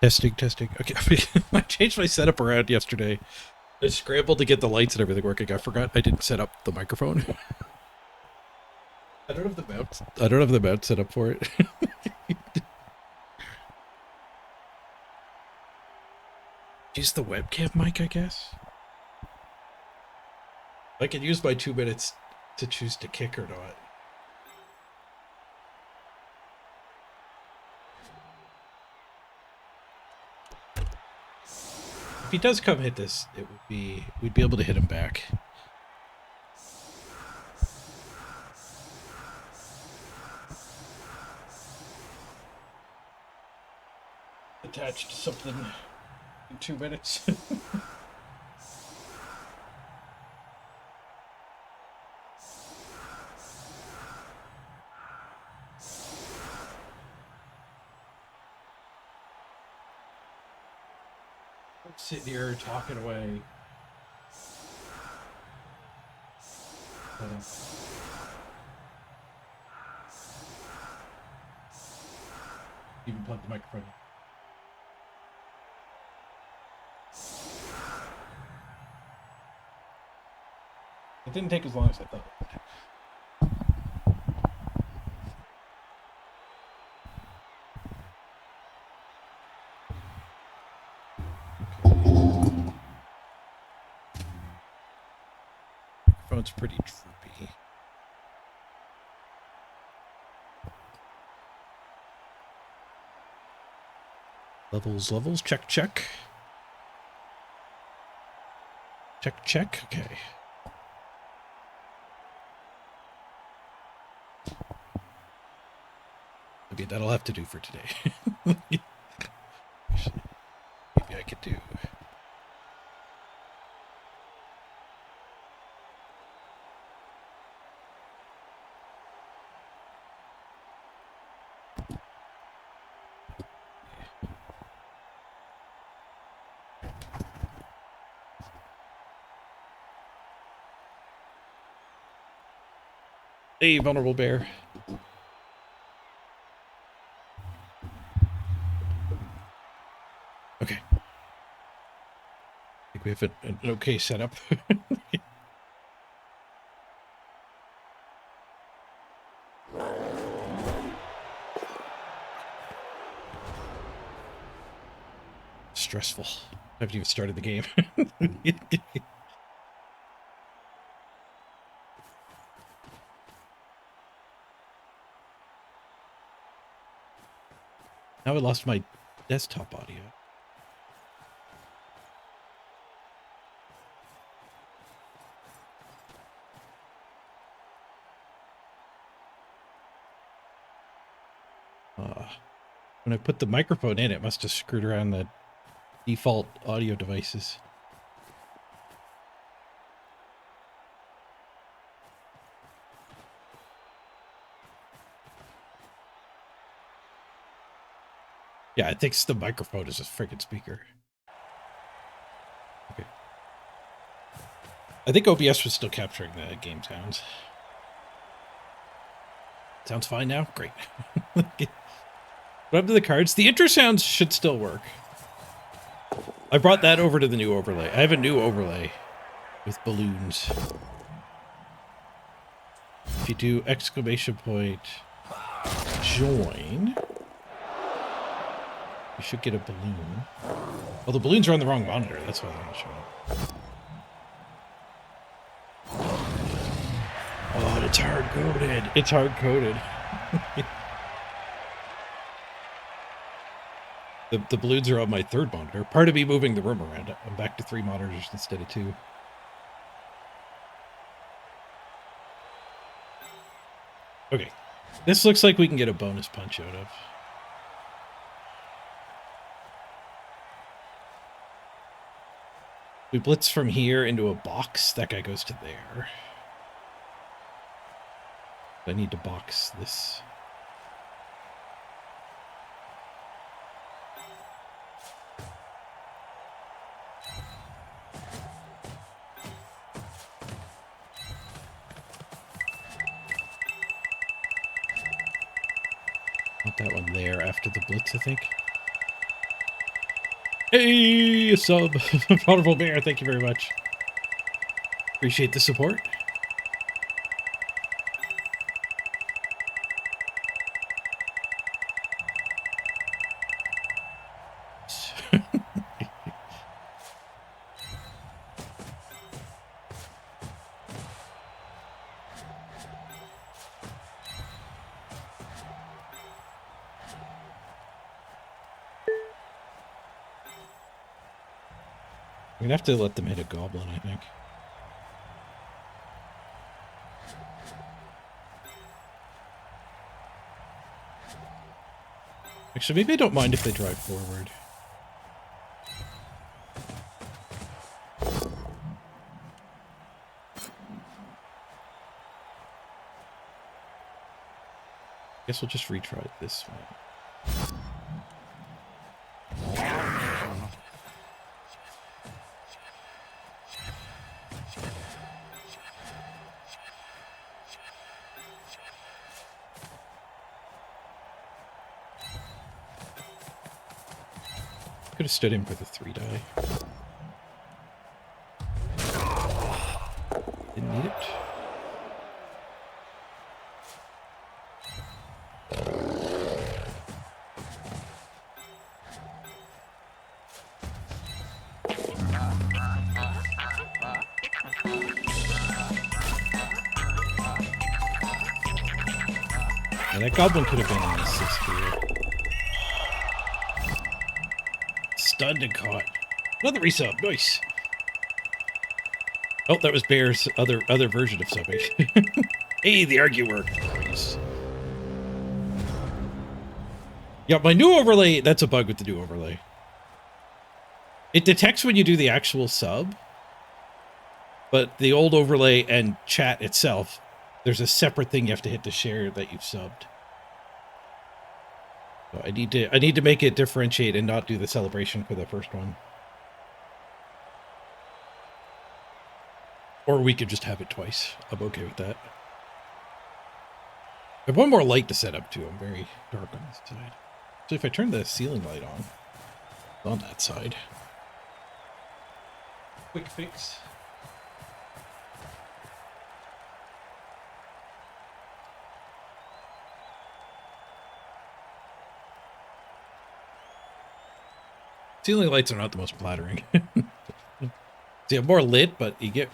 Testing, testing. Okay, I changed my setup around yesterday. I scrambled to get the lights and everything working. I forgot I didn't set up the microphone. I don't have the mount. I don't have the mount set up for it. Use the webcam mic, I guess. I can use my 2 minutes to choose to kick or not. If he does come hit this, we'd be able to hit him back. Attached to something in 2 minutes. I'm sitting here talking away. Even plug the microphone in. It didn't take as long as I thought it would. Microphone's pretty droopy. Levels, check, check. Check, check, okay. Okay, that'll have to do for today. Maybe I could do. Hey, vulnerable bear. Okay. I think we have an okay setup. Stressful. I haven't even started the game. Now I lost my desktop audio. When I put the microphone in, it must have screwed around the default audio devices. Yeah, it thinks the microphone is a freaking speaker. Okay. I think OBS was still capturing the game sounds. Sounds fine now? Great. What up to the cards? The intro sounds should still work. I brought that over to the new overlay. I have a new overlay with balloons. If you do exclamation point join, you should get a balloon. Well, the balloons are on the wrong monitor. That's why they're not showing up. Oh, it's hard-coded. It's hard-coded. The balloons are on my third monitor. Part of me moving the room around. I'm back to 3 monitors instead of 2. Okay. This looks like we can get a bonus punch out of. We blitz from here into a box. That guy goes to there. I need to box this. Want that one there after the blitz, I think. Hey, a sub. Wonderful Bear, thank you very much. Appreciate the support. We're gonna have to let them hit a goblin, I think. Actually, maybe I don't mind if they drive forward. Guess we'll just retry this one. Could have stood in for the 3 die. Didn't need it. Yeah, that goblin could have been an assist here. Stunned and caught. Another resub. Nice. Oh, that was Bear's other version of subbing. Hey, the argue worked. Nice. Yeah, my new overlay, that's a bug with the new overlay. It detects when you do the actual sub, but the old overlay and chat itself, there's a separate thing you have to hit to share that you've subbed. So I need to make it differentiate and not do the celebration for the first one. Or we could just have it twice. I'm okay with that. I have one more light to set up too. I'm very dark on this side. So if I turn the ceiling light on that side. Quick fix. Ceiling lights are not the most flattering. See, I'm more lit, but you get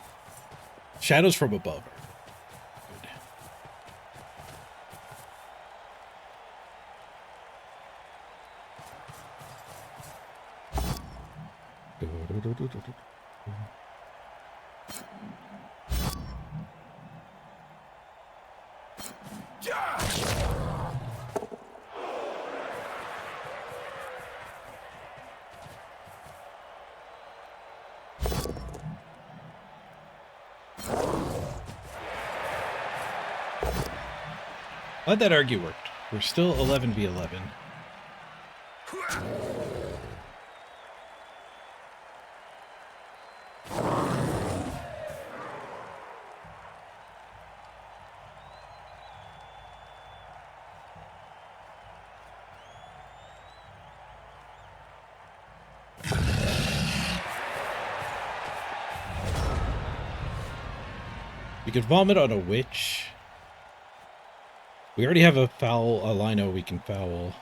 shadows from above. Good. Glad that argue worked. We're still 11v11. We could vomit on a witch. We already have a lino we can foul.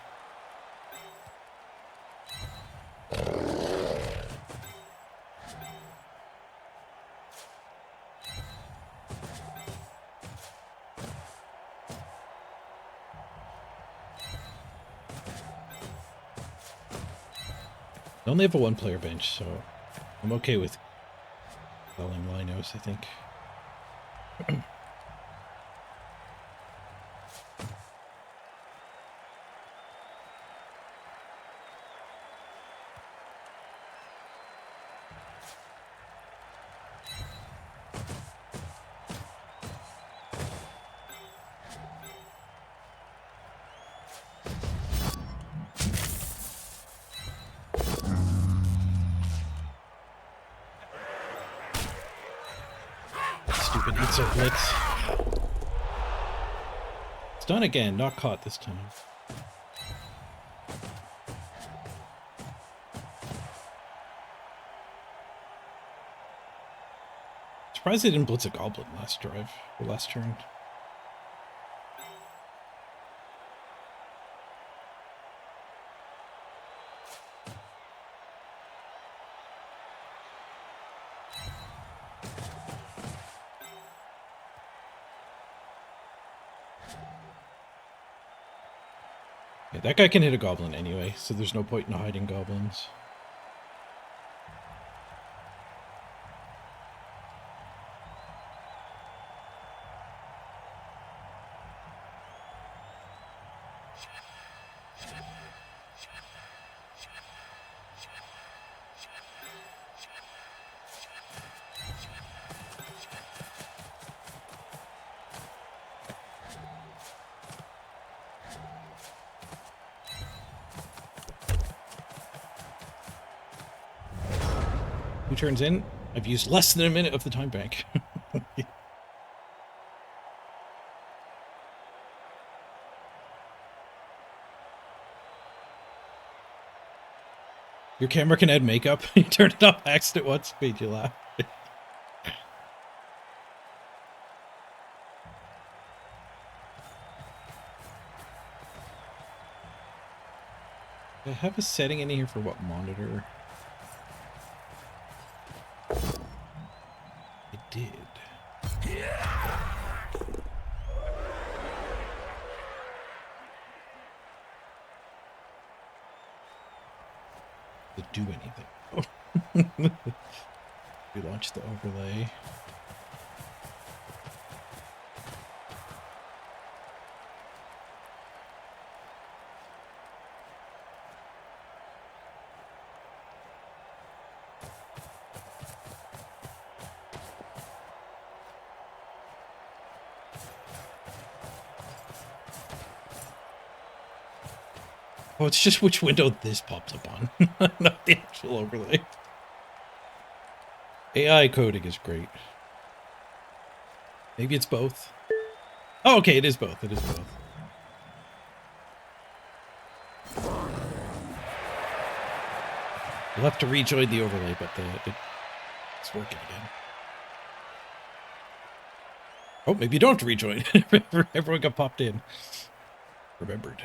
I only have a one-player bench, so I'm okay with fouling linos, I think. Stupid Itzel Blitz. It's done again, not caught this time. Surprised they didn't blitz a goblin last drive, or last turn. Yeah, that guy can hit a goblin anyway, so there's no point in hiding goblins. Who turns in? I've used less than a minute of the time bank. Your camera can add makeup. You turned it off accident once, made you laugh. Do I have a setting in here for what monitor? I did. To do anything. We launched the overlay. Oh, it's just which window this pops up on, not the actual overlay. AI coding is great. Maybe it's both. Oh, okay, it is both. It is both. You'll have to rejoin the overlay, but it's working again. Oh, maybe you don't have to rejoin. Everyone got popped in. Remembered.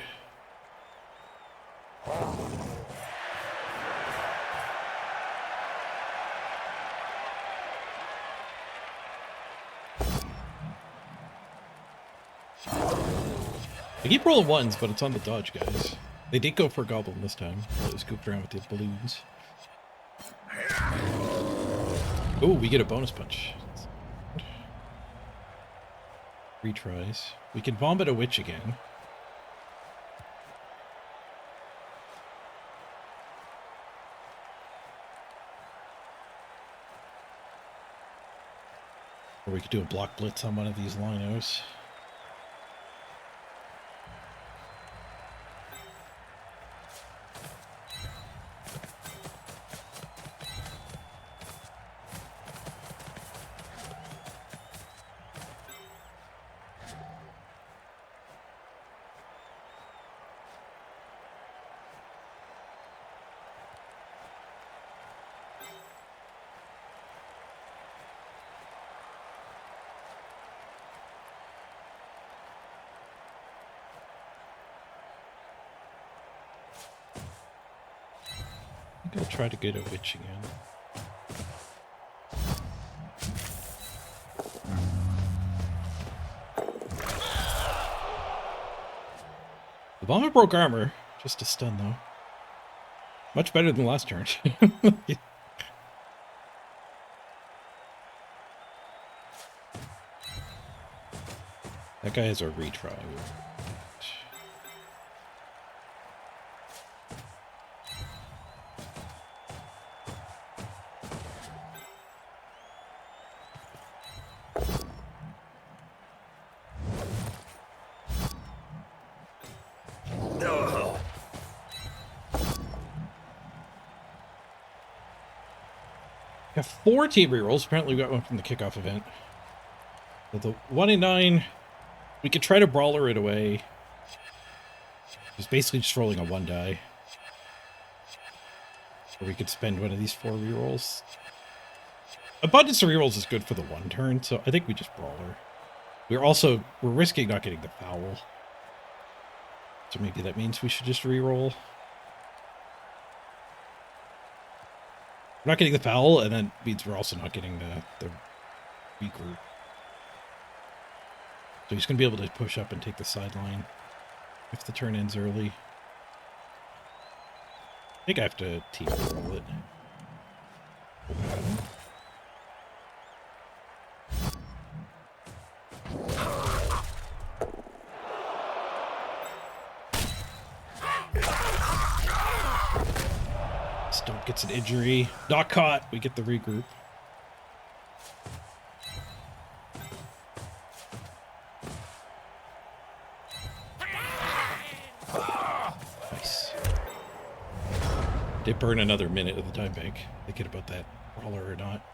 I keep rolling ones, but it's on the dodge, guys. They did go for a goblin this time. They scooped around with the balloons. Oh, we get a bonus punch. Retries. We can vomit a witch again. Or we could do a block blitz on one of these linos. think I'll try to get a witch again. The bomber broke armor. Just a stun, though. Much better than last turn. That guy has a retry. Got 4 team rerolls. Apparently we got one from the kickoff event. So the 1 in 9, we could try to brawler it away. It's basically just rolling a 1 die. Or we could spend one of these 4 rerolls. Abundance of rerolls is good for the 1 turn, so I think we just brawler. We're risking not getting the foul. So maybe that means we should just reroll. We're not getting the foul, and then means we're also not getting the regroup. So he's going to be able to push up and take the sideline if the turn ends early. I think I have to team roll it. Stomp gets an injury. Not caught. We get the regroup. Nice. Did burn another minute of the time bank. Thinking about that brawler or not.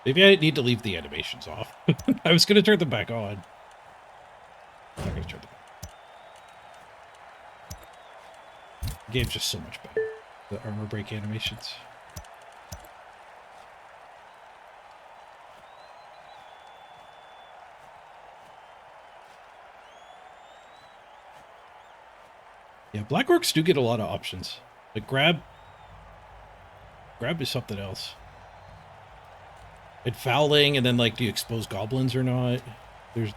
Maybe I need to leave the animations off. I was going to turn them back on. I'm not going to turn them back. The game's just so much better. The armor break animations. Yeah, Black Orcs do get a lot of options. Like grab is something else. And fouling, and then like, do you expose goblins or not?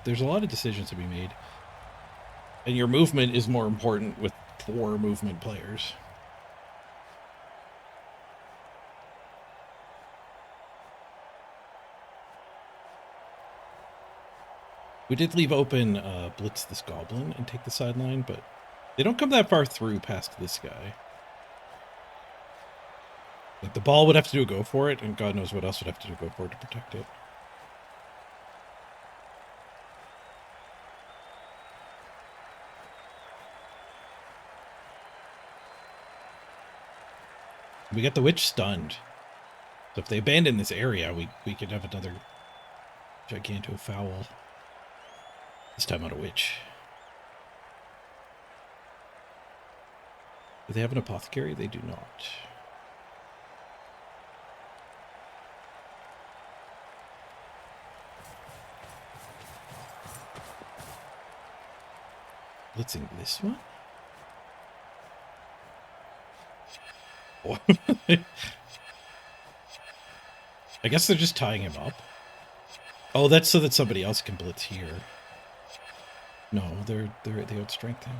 There's a lot of decisions to be made. And your movement is more important with 4 movement players. We did leave open blitz this goblin and take the sideline, but they don't come that far through past this guy. Like the ball would have to do a go for it, and God knows what else would have to do a go for it to protect it. We get the witch stunned. So if they abandon this area, we could have another giganto foul. This time on a witch. Do they have an apothecary? They do not. Blitzing this one? I guess they're just tying him up. Oh, that's so that somebody else can blitz here. No, they outstrength him.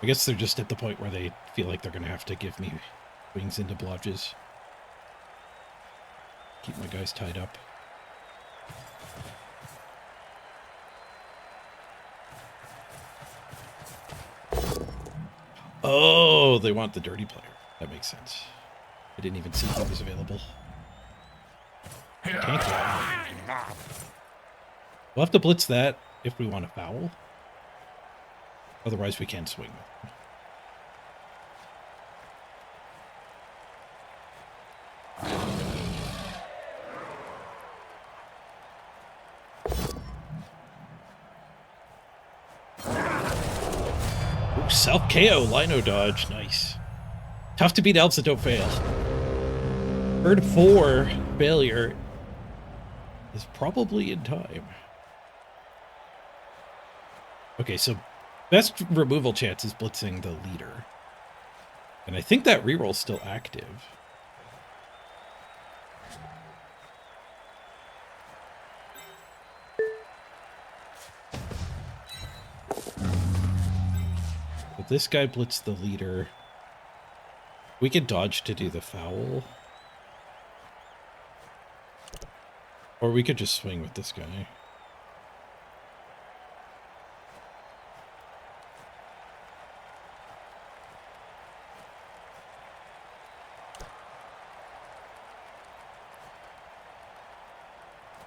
I guess they're just at the point where they feel like they're going to have to give me wings into blodges. Keep my guys tied up. Oh, they want the dirty player. That makes sense. I didn't even see he was available. Tank it. We'll have to blitz that if we want to foul. Otherwise, we can't swing. Ooh, self-KO, Lino dodge. Nice. Tough to beat elves that don't fail. Turn 4, failure. is probably in time. Okay, so best removal chance is blitzing the leader. And I think that reroll's still active. But this guy blitzed the leader. We can dodge to do the foul. Or we could just swing with this guy.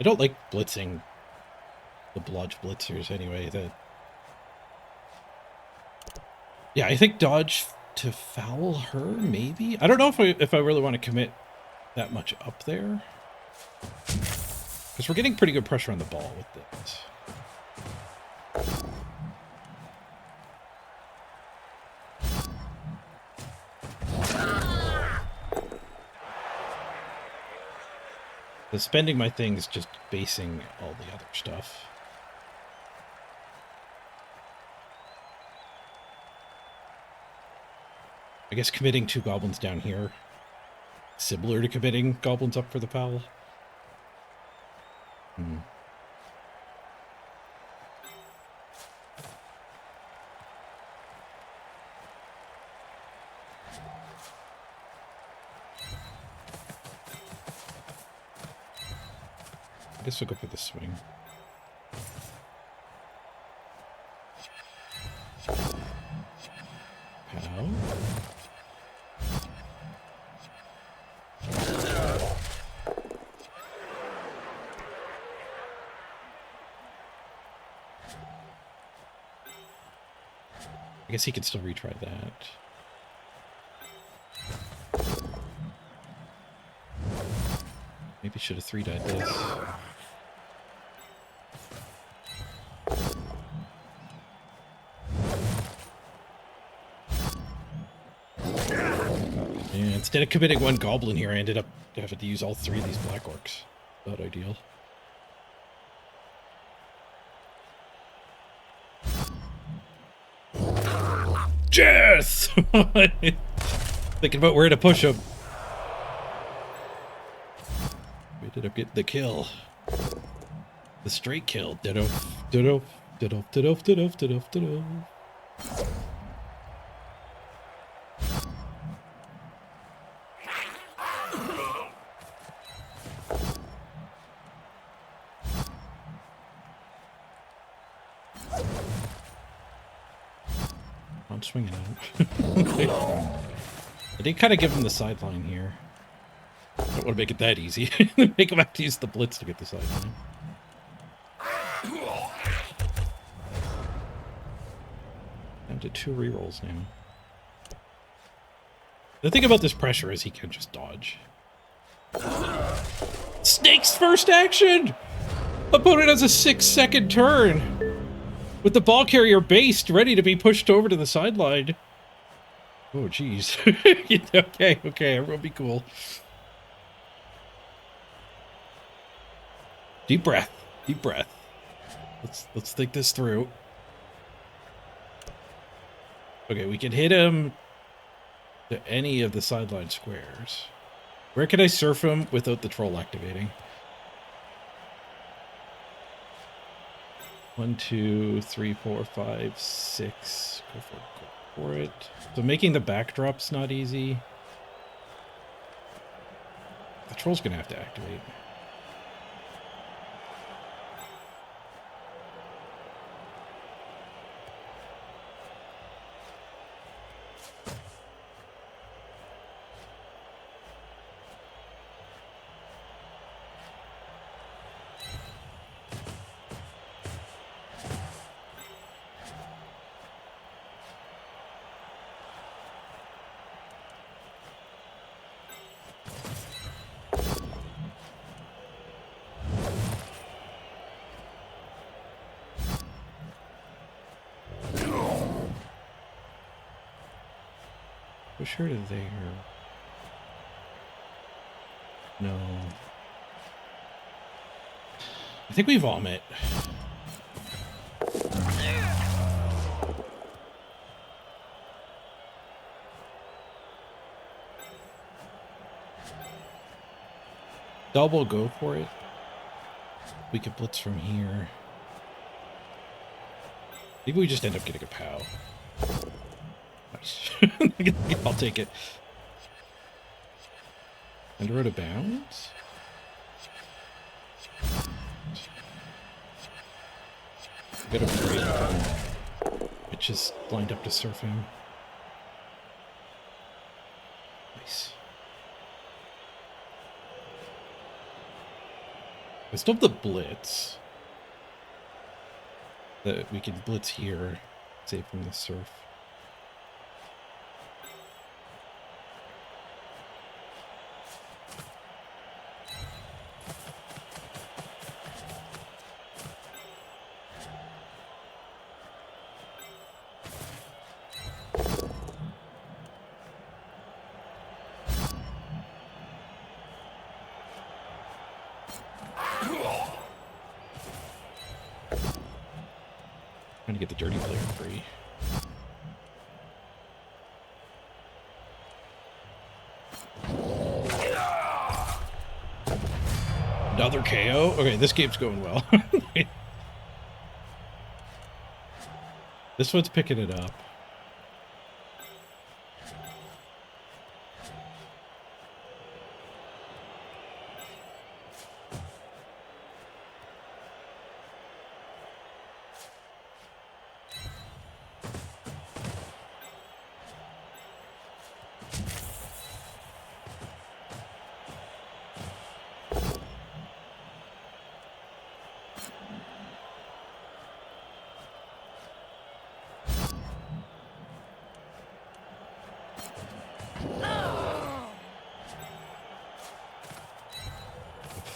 I don't like blitzing the blodge blitzers anyway. Yeah, I think dodge to foul her, maybe? I don't know if I really want to commit that much up there. Because we're getting pretty good pressure on the ball with this. The spending my thing is just basing all the other stuff. I guess committing 2 goblins down here, similar to committing goblins up for the foul. I guess we'll go for the swing. Pow. I guess he can still retry that. Maybe should have 3-died this. And instead of committing 1 goblin here, I ended up having to use all 3 of these black orcs. Not ideal. Yes! Thinking about where to push him. We ended up getting the kill. The straight kill. Didoof, didoof, didoof, didoof, didoof, didoof, didoof. I'm swinging at him. I did kind of give him the sideline here. I don't want to make it that easy. Make him have to use the blitz to get the sideline. Down to 2 rerolls now. The thing about this pressure is he can just dodge. Snake's first action! Opponent has a 6-second turn. With the ball carrier based, ready to be pushed over to the sideline. Oh, jeez. Okay, everyone be cool. Deep breath. Deep breath. Let's think this through. Okay, we can hit him to any of the sideline squares. Where can I surf him without the troll activating? 1, 2, 3, 4, 5, 6. Go for it. So making the backdrop's not easy. The troll's gonna have to activate. Push her to there. No. I think we vomit. Double, go for it. We could blitz from here. Maybe we just end up getting a POW. Nice. I'll take it. Under out of bounds? Got a break on. It just lined up to surf him. Nice. I still have the blitz. That we can blitz here, save from the surf. Trying to get the dirty player free. Another KO? Okay, this game's going well. This one's picking it up.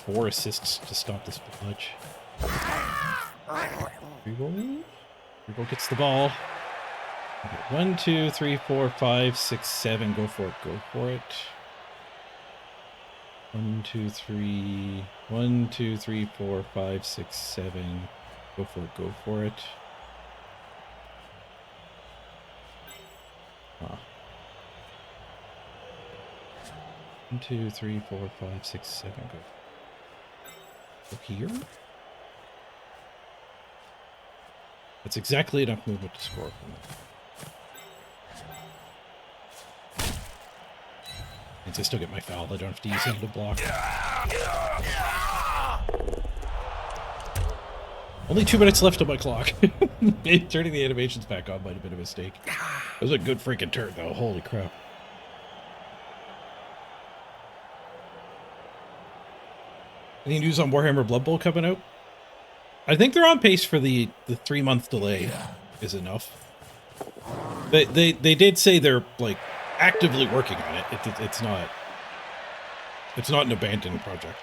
Four assists to stop this bludge. Reroll. Reroll gets the ball. Okay, 1, 2, 3, 4, 5, 6, 7. Go for it. Go for it. 1, 2, 3. 1, 2, 3, 4, 5, 6, 7. Go for it. Go for it. Huh. 1, 2, 3, 4, 5, 6, 7. Go. Here. That's exactly enough movement to score from that. Means I still get my foul. I don't have to use him to block. Only 2 minutes left on my clock. Turning the animations back on might have been a mistake. That was a good freaking turn, though. Holy crap. Any news on Warhammer Blood Bowl coming out? I think they're on pace for the 3-month delay is enough. They did say they're like actively working on it. It's not an abandoned project.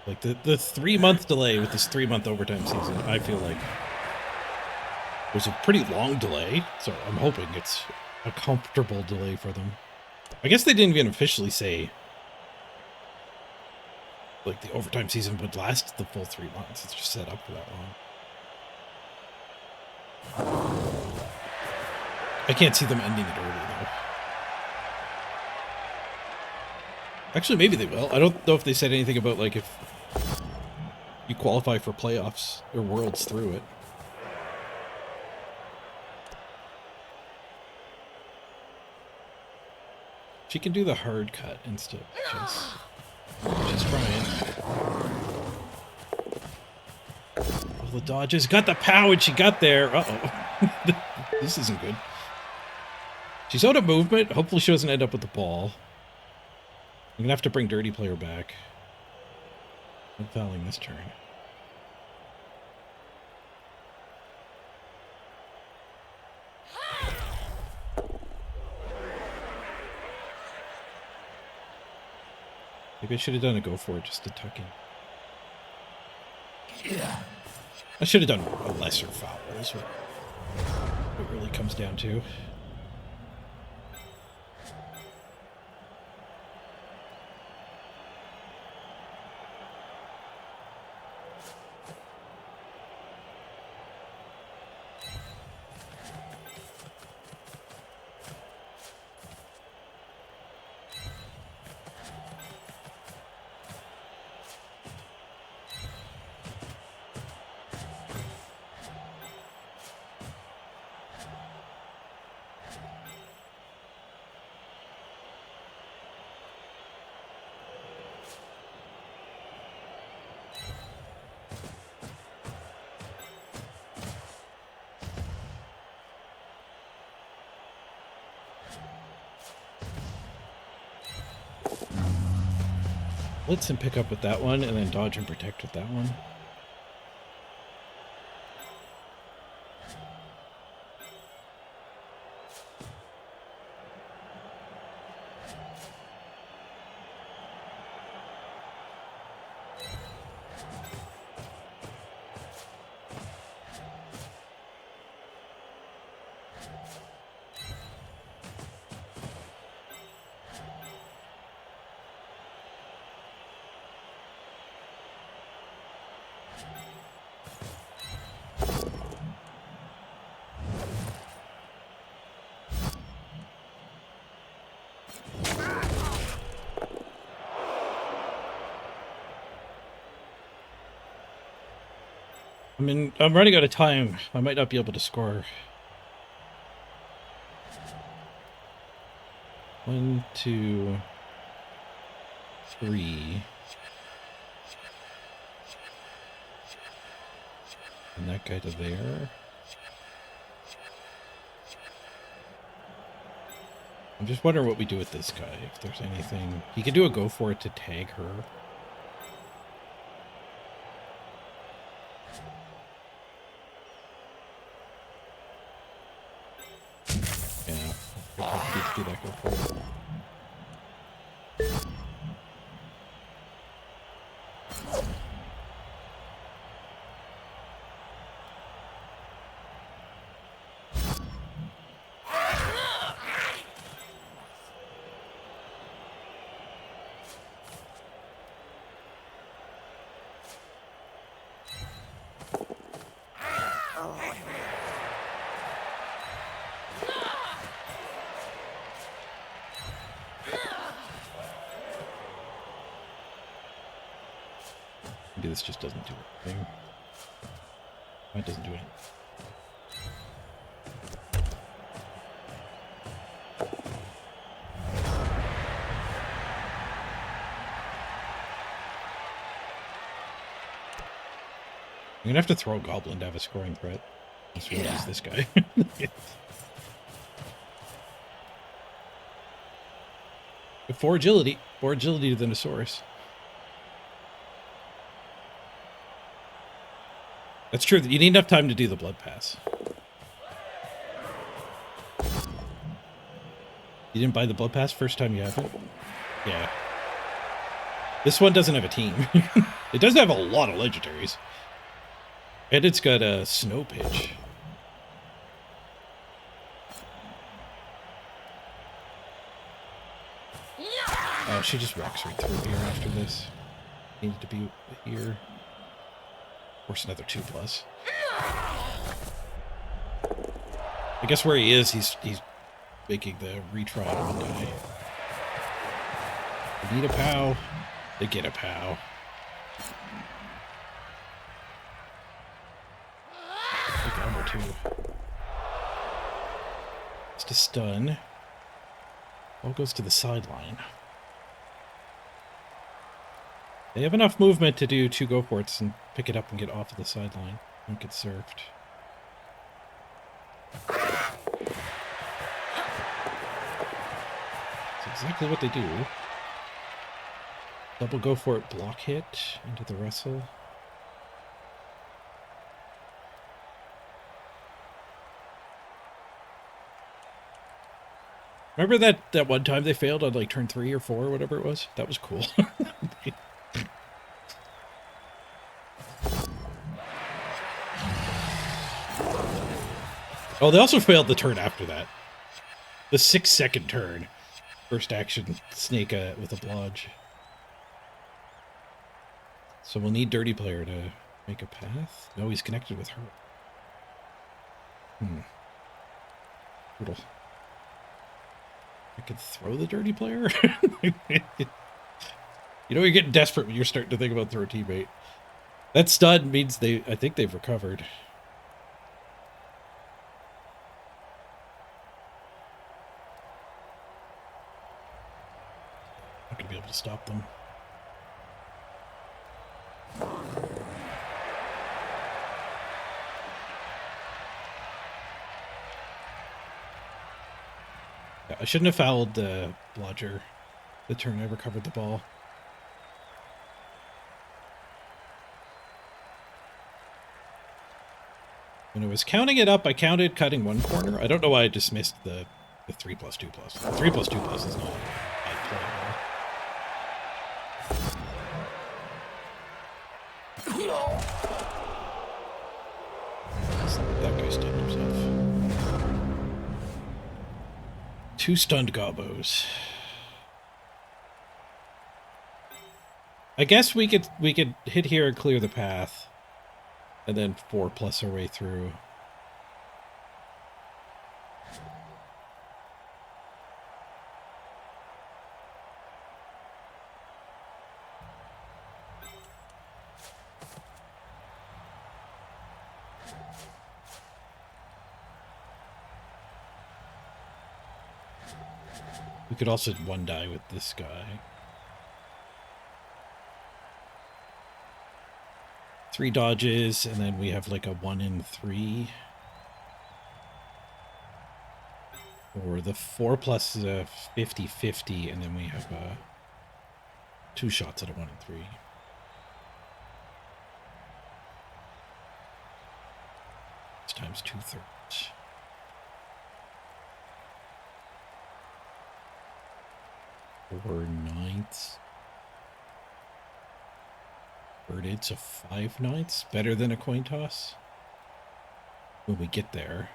Like the 3-month delay with this 3-month overtime season, I feel like was a pretty long delay, so I'm hoping it's a comfortable delay for them. I guess they didn't even officially say like the overtime season would last the full 3 months. It's just set up for that long. I can't see them ending it early though. Actually, maybe they will. I don't know if they said anything about like if you qualify for playoffs or worlds through it. She can do the hard cut instead. She's trying. Oh, the dodges. Got the pow and she got there. Uh-oh. This isn't good. She's out of movement. Hopefully she doesn't end up with the ball. I'm going to have to bring Dirty Player back. I'm fouling this turn. Maybe I should have done a go for it just to tuck in. Yeah. I should have done a lesser foul. That's what it really comes down to. Blitz and pick up with that one, and then dodge and protect with that one. I mean, I'm running out of time. I might not be able to score. 1, 2, 3. And that guy to there. I'm just wondering what we do with this guy. If there's anything... He could do a go for it to tag her. Yeah. I'll probably do that go for it. Maybe this just doesn't do anything. It doesn't do anything. I'm gonna have to throw a goblin to have a scoring threat. Let's use this guy. 4 agility. 4 agility to the Nosaurus. That's true. You need enough time to do the blood pass. You didn't buy the blood pass first time you have it? Yeah. This one doesn't have a team. It does have a lot of legendaries. And it's got a snow pitch. Oh, she just walks right through here after this. Needed to be here. Of course, another 2+. I guess where he is, he's making the retry on one guy. They need a POW. They get a POW. Take armor too. Just a stun. All goes to the sideline. They have enough movement to do 2 go-forts and pick it up and get off of the sideline. Don't get surfed. That's exactly what they do. Double go-for-it block hit into the wrestle. Remember that one time they failed on like turn 3 or 4 or whatever it was? That was cool. Oh, they also failed the turn after that. The 6-second turn. First action, snake with a blodge. So we'll need Dirty Player to make a path. No, he's connected with her. Brutal. I could throw the Dirty Player? You know, you're getting desperate when you're starting to think about throw a teammate. That stun means I think they've recovered. Not gonna be able to stop them. Yeah, I shouldn't have fouled the blodger the turn I recovered the ball. When I was counting it up, I counted cutting one corner. I don't know why I dismissed the 3+2+. The 3+2+ is not bad play at all. That guy stunned himself. 2 stunned gobbos. I guess we could hit here and clear the path, and then 4+ our way through. We could also 1-die with this guy. 3 dodges, and then we have like a 1 in 3. Or the 4+ is a 50-50, and then we have 2 shots at a 1 in 3. It's times 2/3. 4/9. Birded, so 5/9. Better than a coin toss when we get there.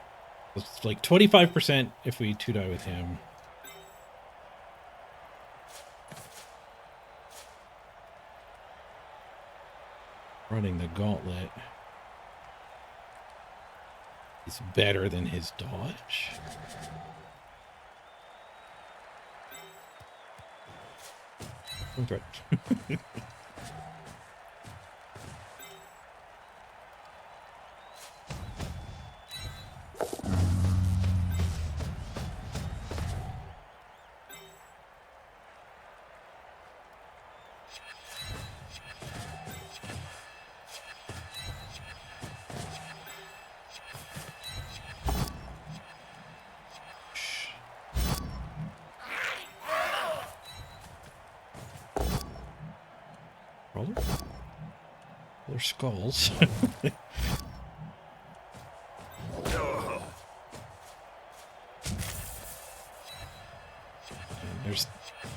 It's like 25% if we 2-die with him. Running the gauntlet is better than his dodge. Okay. Their skulls.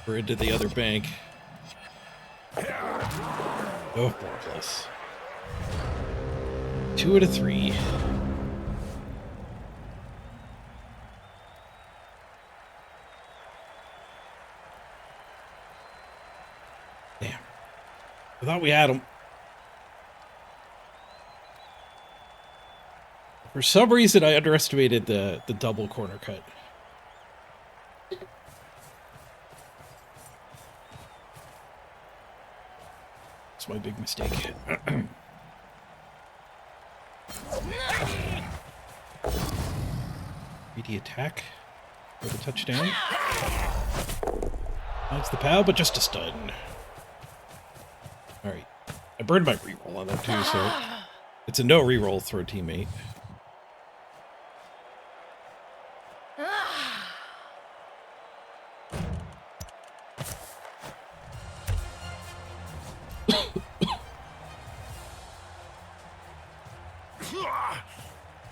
We're into the other bank. Oh, 4+. 2 out of 3. Damn. I thought we had him. For some reason, I underestimated the double corner cut. It's my big mistake. BD attack for the touchdown. That's the POW, but just a stun. Alright. I burned my reroll on that too, so it's a no reroll for a teammate.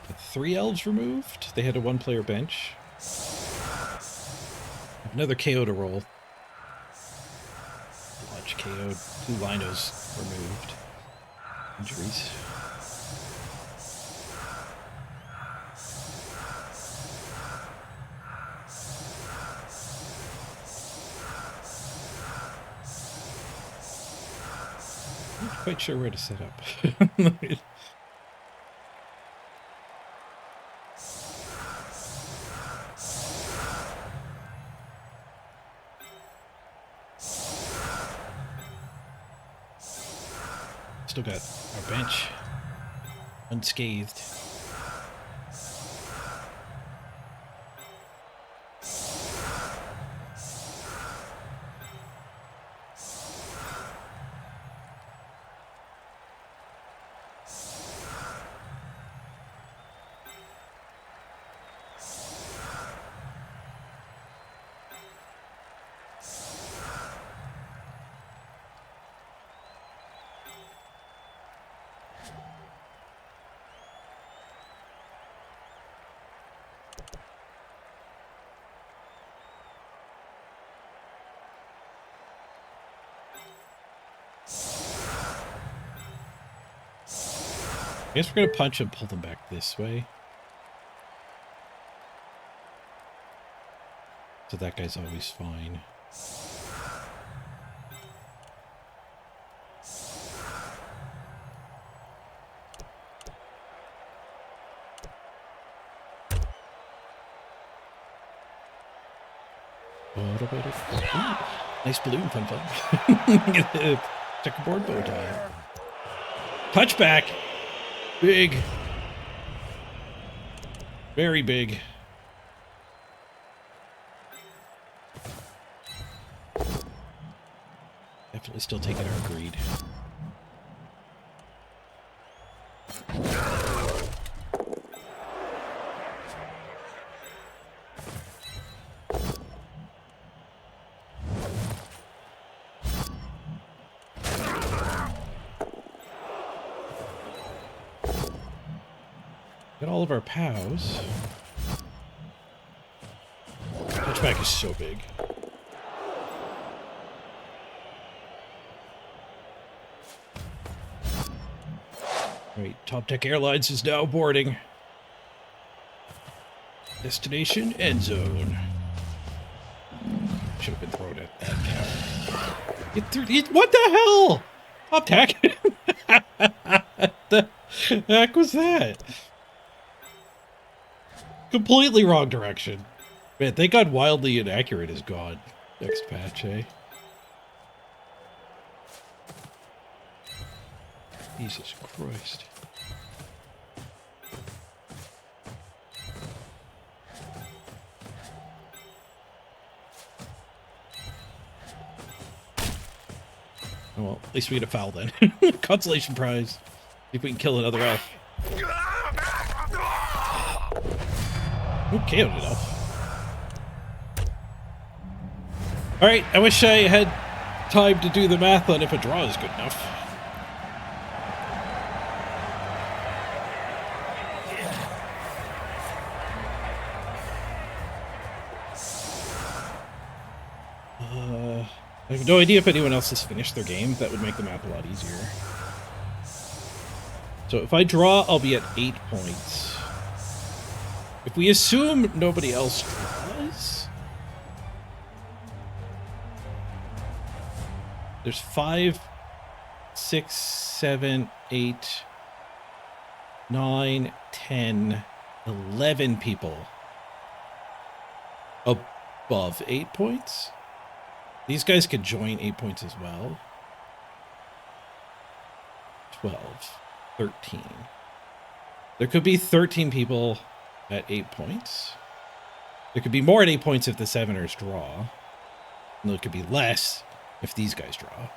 With 3 elves removed, they had a 1-player bench. Another KO to roll. Lodge KO, 2 linos removed. Injuries. I'm not quite sure where to set up. Still got our bench unscathed. I guess we're gonna punch and pull them back this way. So that guy's always fine. Ooh, nice balloon, fun. Checkerboard bow tie. Touchback! Big. Very big. Definitely still taking our greed. Got all of our POWs. Touchback is so big. Right, Top Tech Airlines is now boarding. Destination end zone. Should have been thrown at that cow. What the hell? Top Tech? The heck was that? Completely wrong direction. Man, thank God wildly inaccurate is gone. Next patch, eh? Jesus Christ. Oh, well, at least we get a foul then. Consolation prize. See if we can kill another elf. Okay, it up. Alright, I wish I had time to do the math on if a draw is good enough. I have no idea if anyone else has finished their game. That would make the math a lot easier. So if I draw, I'll be at 8 points. If we assume nobody else draws, there's 5, 6, 7, 8, 9, 10, 11 people above 8 points. These guys could join 8 points as well. 12, 13. There could be 13 people at 8 points. There could be more at 8 points if the Seveners draw. And there could be less if these guys draw.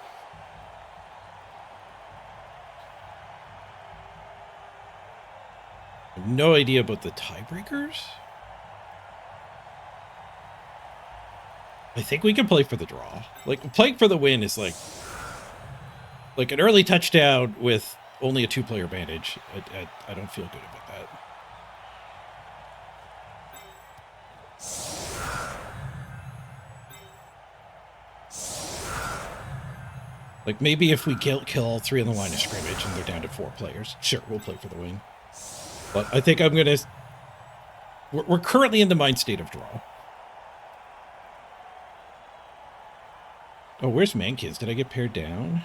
I have no idea about the tiebreakers. I think we can play for the draw. Like, playing for the win is like an early touchdown with only a 2-player advantage. I don't feel good about that. Like, maybe if we kill all 3 on the line of scrimmage and they're down to 4 players, sure, we'll play for the win. But I think I'm gonna... We're currently in the mind state of draw. Oh, where's Mankiz? Did I get paired down?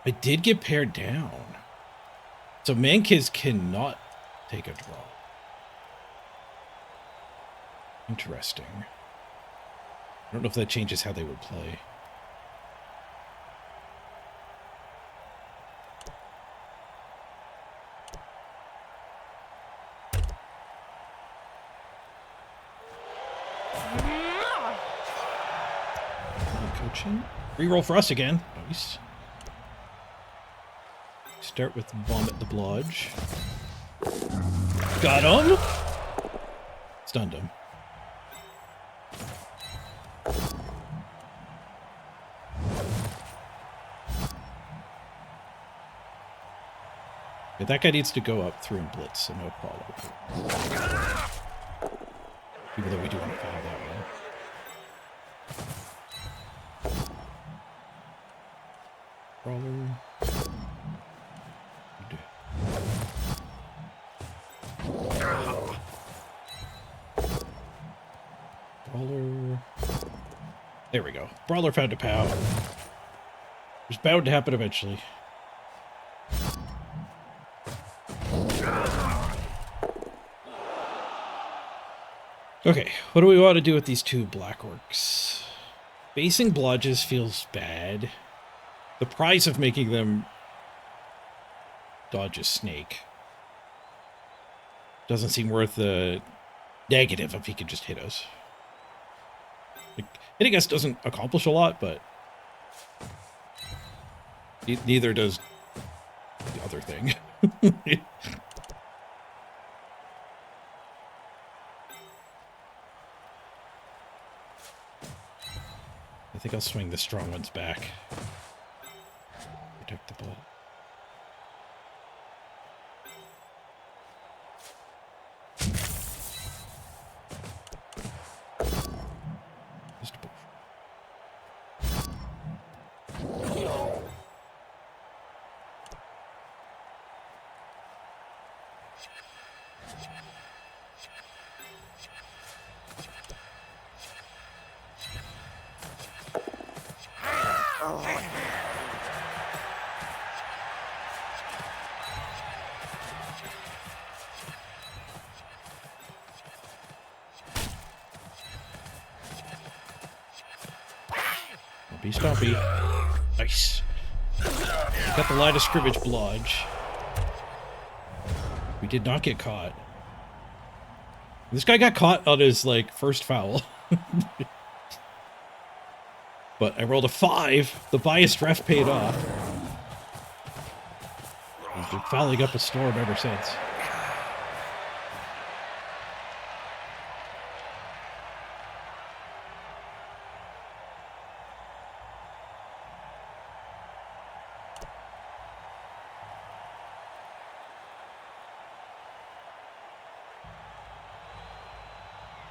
I did get paired down. So Mankiz cannot take a draw. Interesting. I don't know if that changes how they would play. Coaching. Reroll for us again. Nice. Start with Vomit the Blodge. Got him! Stunned him. Yeah, that guy needs to go up through and blitz, so no problem. Even though we do want to foul that one. Brawler. There we go. Brawler found a POW. It was bound to happen eventually. Okay, what do we want to do with these two Black Orcs? Basing blodges feels bad. The price of making them dodge a snake doesn't seem worth the negative if he could just hit us. Like, hitting us doesn't accomplish a lot, but neither does the other thing. I think I'll swing the strong ones back. Protect the ball. Just a bush. Stompy. Nice. Got the line of scrimmage blodge. We did not get caught. This guy got caught on his, like, first foul. But I rolled a 5. The biased ref paid off. He's been fouling up a storm ever since.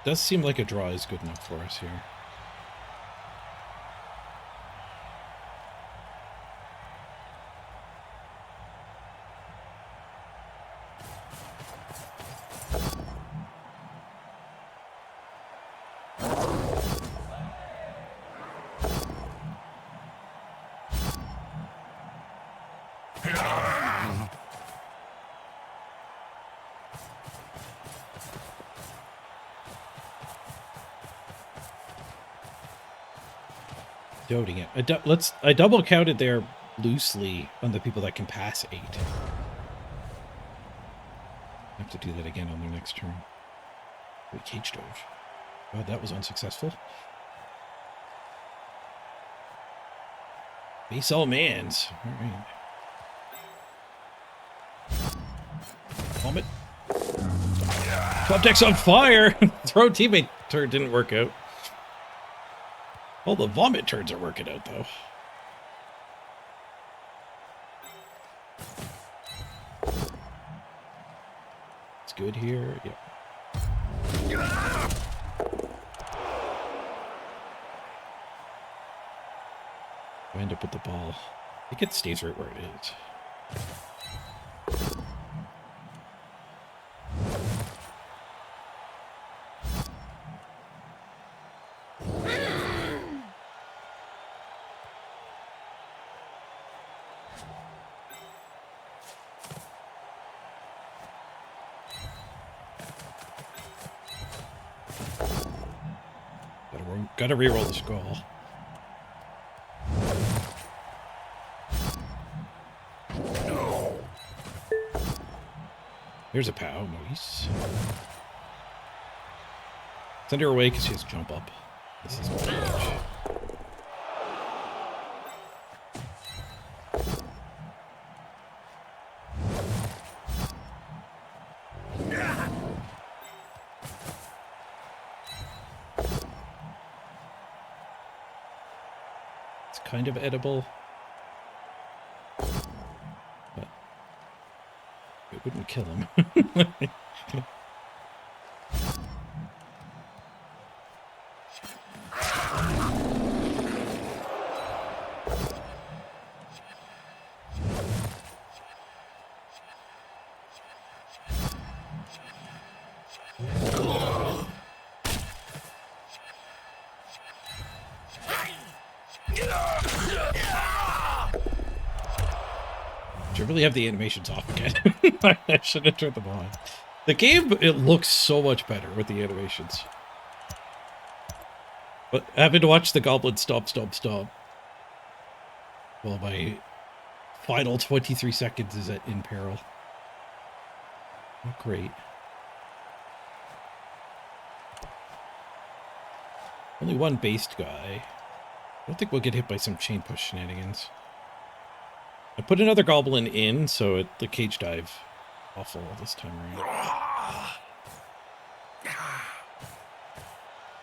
Does seem like a draw is good enough for us here. Doting it. I double counted there loosely on the people that can pass 8. I have to do that again on their next turn. We cage dove. Oh, that was unsuccessful. Base all mans. All right. Vomit. Top deck's on fire. Throw teammate turn didn't work out. All the vomit turns are working out, though. It's good here. Yep. I end up with the ball. I think it stays right where it is. Gotta reroll the skull. No. There's a POW. Nice. Send her away because she has jump up. This is huge. Kind of edible, but it wouldn't kill him. Should really have the animations off again. I should have turned them on. The game, it looks so much better with the animations. But having to watch the goblin stomp while my final 23 seconds is in peril. Oh, great. Only one based guy. I don't think we'll get hit by some chain push shenanigans. I put another goblin in, so the cage dive awful this time around.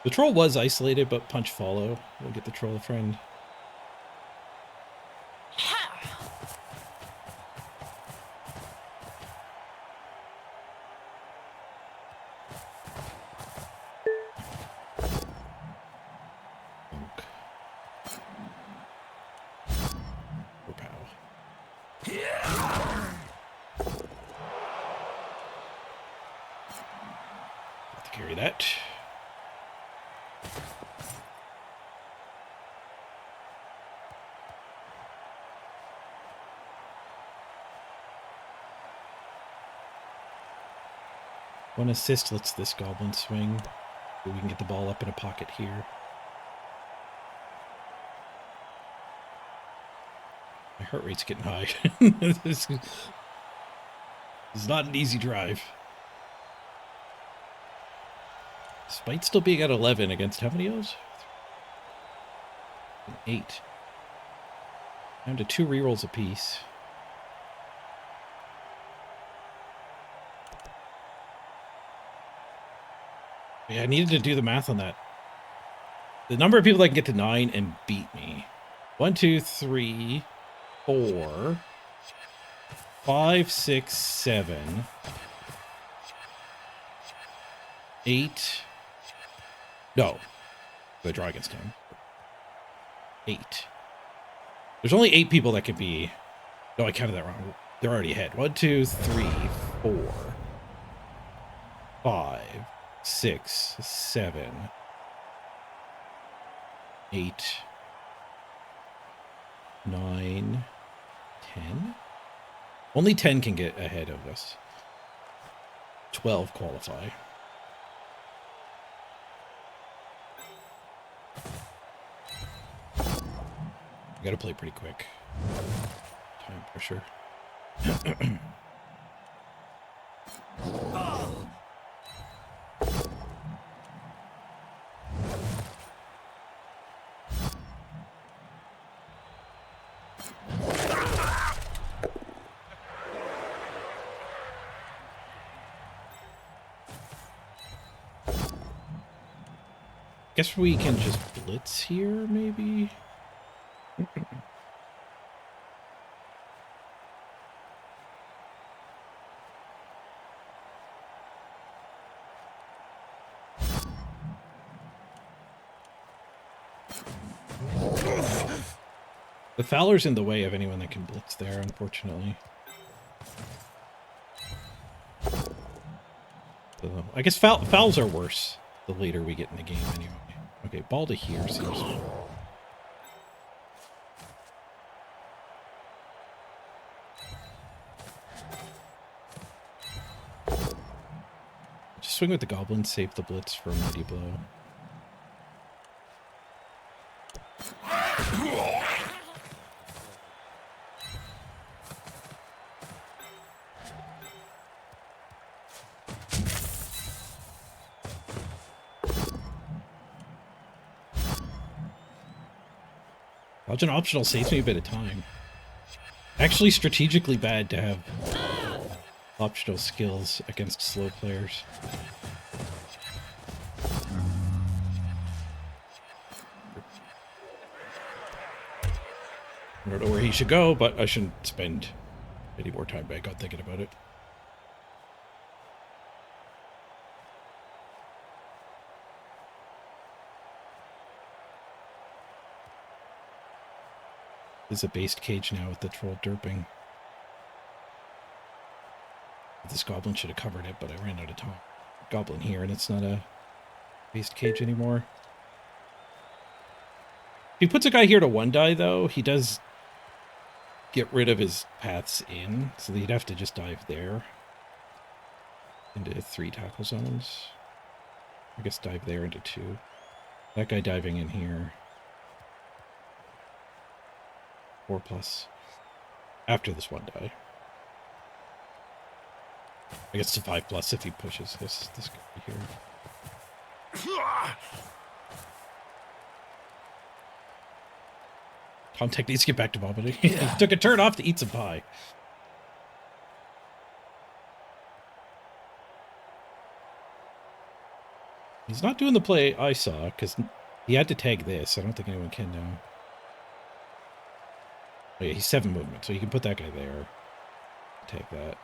The troll was isolated, but punch follow. We'll get the troll a friend. Carry that. One assist lets this goblin swing. So we can get the ball up in a pocket here. My heart rate's getting high. This is not an easy drive. Despite still being at 11 against how many Elves? 8. Down to 2 rerolls apiece. Yeah, I needed to do the math on that. The number of people that can get to 9 and beat me. 1, 2, 3, 4, 5, 6, 7, 8. No. I draw against him. 8. There's only 8 people that could be... No, I counted that wrong. They're already ahead. 1, 2, 3, 4, 5, 6, 7, 8, 9, 10. Only 10 can get ahead of us. 12 qualify. I gotta play pretty quick. Time pressure. Guess we can just blitz here, maybe? The Fowler's in the way of anyone that can blitz there, unfortunately. So, I guess fouls are worse the later we get in the game anyway. Okay, ball to here seems... Just swing with the goblin, save the blitz for a mighty blow. Dodge an optional saves me a bit of time. Actually strategically bad to have optional skills against slow players. I don't know where he should go, but I shouldn't spend any more time back on thinking about it. This is a based cage now with the troll derping. This goblin should have covered it, but I ran out of time. Goblin here, and it's not a based cage anymore. he puts a guy here to 1-die, though, he does get rid of his paths in, so he'd have to just dive there into 3 tackle zones. I guess dive there into 2. That guy diving in here. 4+ after this 1-die. I guess it's a 5+ if he pushes this guy here. Tom Tech needs to get back to vomiting. He took a turn off to eat some pie. He's not doing the play I saw, because he had to tag this. I don't think anyone can now. Oh, yeah, he's 7 movement, so you can put that guy there. Tag that.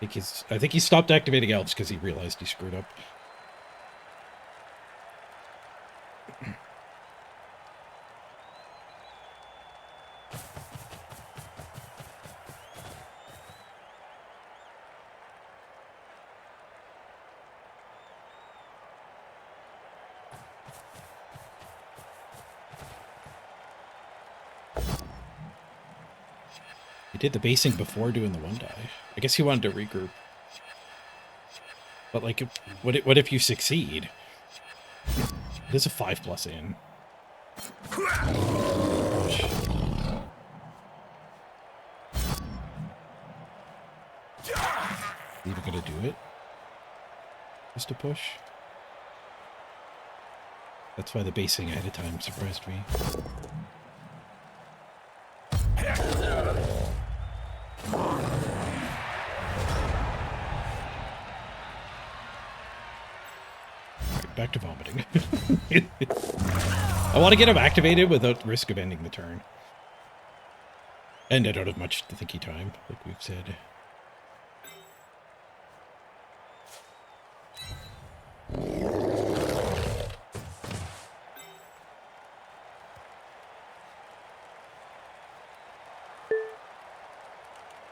I think he stopped activating Elves because he realized he screwed up. He did the basing before doing the 1-die. I guess he wanted to regroup. But, like, what if you succeed? There's a 5+ in. Gosh. Even gonna do it? Just a push? That's why the basing ahead of time surprised me. Back to vomiting. I want to get him activated without risk of ending the turn. And I don't have much to thinky time, like we've said.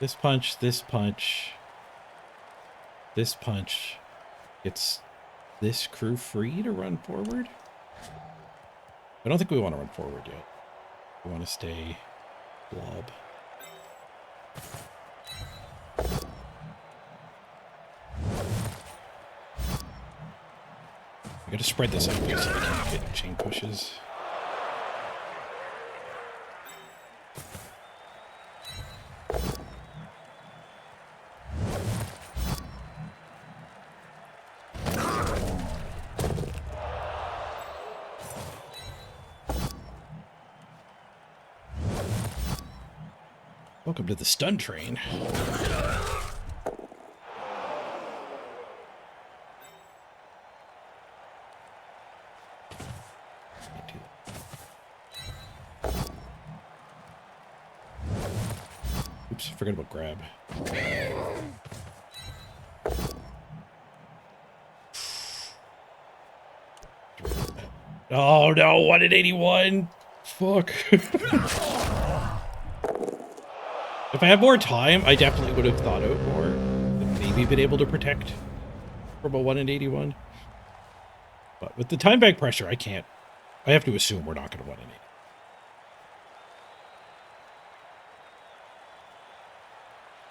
This punch, this punch, this punch gets this crew free to run forward? I don't think we want to run forward yet. We want to stay blob. We gotta spread this out so we can't get chain pushes. Welcome to the stun train. Oops, forgot about grab. Oh no, 1 in 81. Fuck. If I had more time, I definitely would have thought out more. And maybe been able to protect from a 1 in 81. But with the time bank pressure, I can't. I have to assume we're not going to 1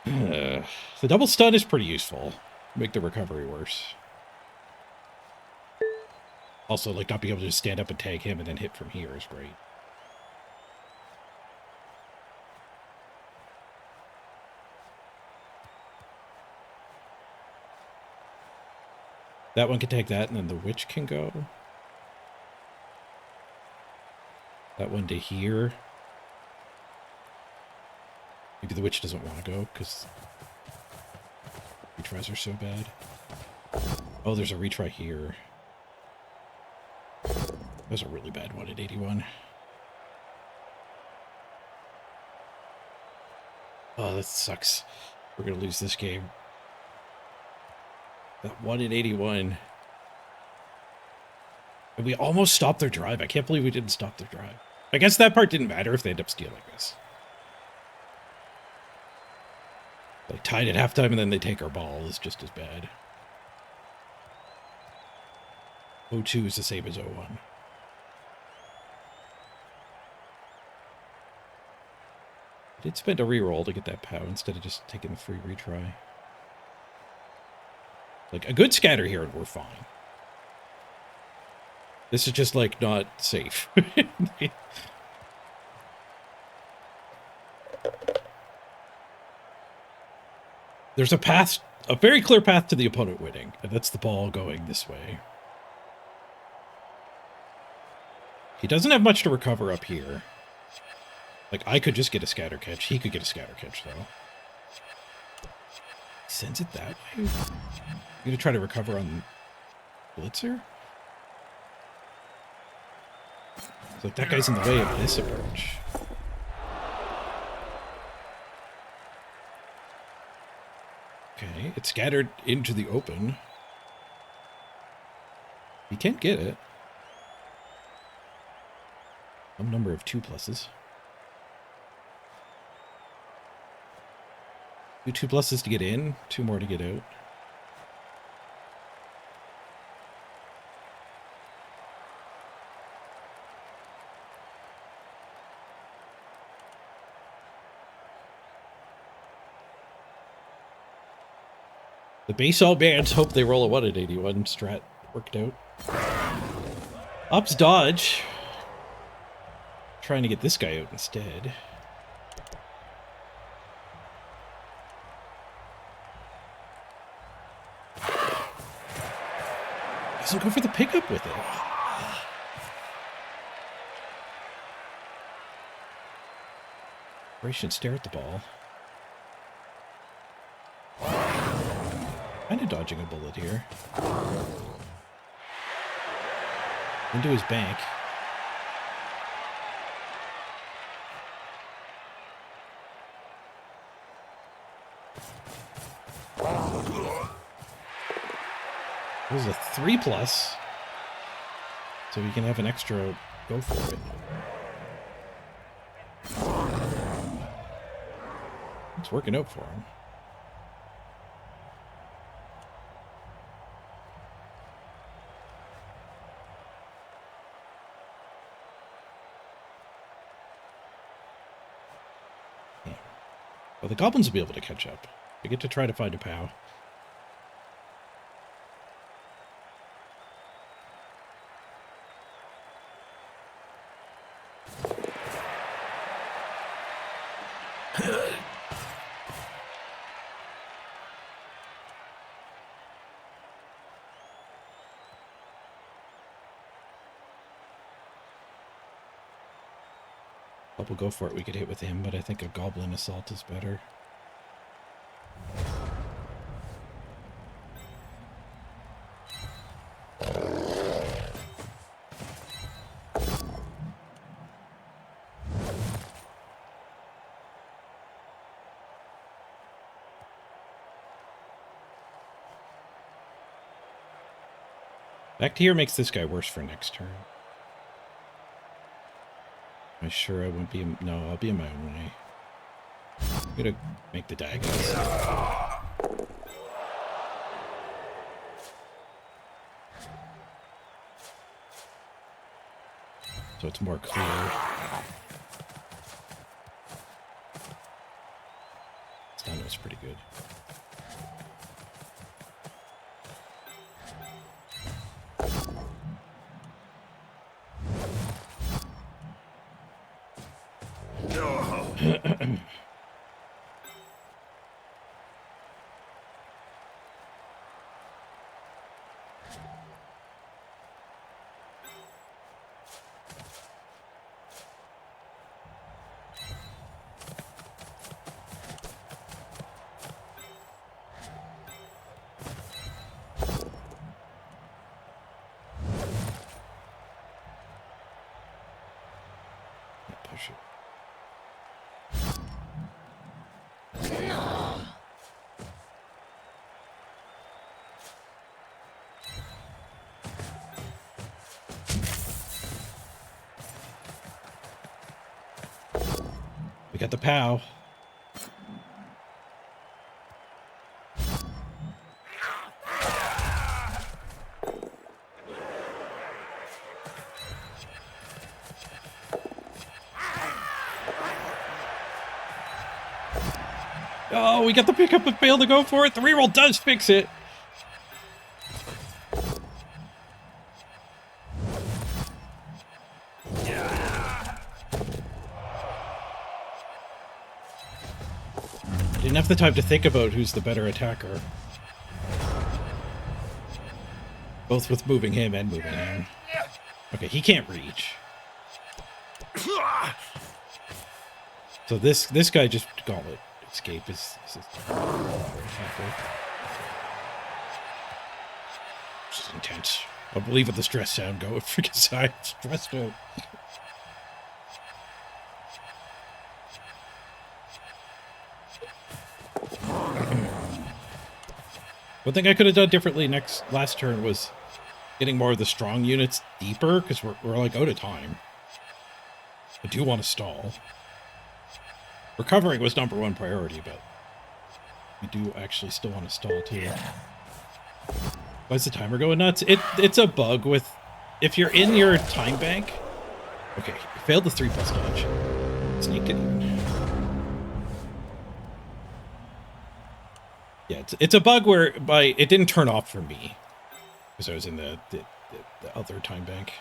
in 80. The double stun is pretty useful. Make the recovery worse. Also, like, not being able to just stand up and tag him and then hit from here is great. That one can take that, and then the witch can go. That one to here. Maybe the witch doesn't want to go, because retries are so bad. Oh, there's a retry here. That was a really bad one at 81. Oh, that sucks. We're going to lose this game. That 1 in 81. And we almost stopped their drive. I can't believe we didn't stop their drive. I guess that part didn't matter if they end up stealing this. Like, tied at halftime and then they take our ball is just as bad. O2 is the same as O1. I did spend a reroll to get that POW instead of just taking the free retry. Like, a good scatter here and we're fine. This is just, like, not safe. There's a path, a very clear path to the opponent winning, and that's the ball going this way. He doesn't have much to recover up here. Like, I could just get a scatter catch. He could get a scatter catch, though. He sends it that way? I'm going to try to recover on Blitzer? It's like, that guy's in the way of this approach. Okay, it's scattered into the open. He can't get it. Some number of 2+. 2+s to get in, 2 more to get out. The baseball bands hope they roll a 1 at 81. Strat worked out. Ups dodge. Trying to get this guy out instead. Doesn't go for the pickup with it. Ray should stare at the ball. Kind of dodging a bullet here. Into his bank. It was a 3+, so he can have an extra go for it. It's working out for him. Yeah. Well, the goblins will be able to catch up. They get to try to find a POW. We'll go for it. We could hit with him, but I think a goblin assault is better. Back to here makes this guy worse for next turn. Am I sure I won't be in... No, I'll be in my own way. I'm gonna make the daggers. So it's more clear. Stun was pretty good. Push it. We got the POW. Oh, we got the pickup but failed to go for it. The reroll does fix it. Didn't have the time to think about who's the better attacker. Both with moving him and moving him. Okay, he can't reach. So this guy just gauntlet escape is just intense. I'll believe it the stress sound go because I'm stressed out. One thing I could have done differently last turn was getting more of the strong units deeper, because we're like out of time. I do want to stall. Recovering was #1 priority, but we do actually still want to stall too. Why is the timer going nuts? It's a bug with, if you're in your time bank. Okay, failed the 3+ dodge. Sneaked it in. Yeah, it's a bug where it didn't turn off for me because I was in the other time bank.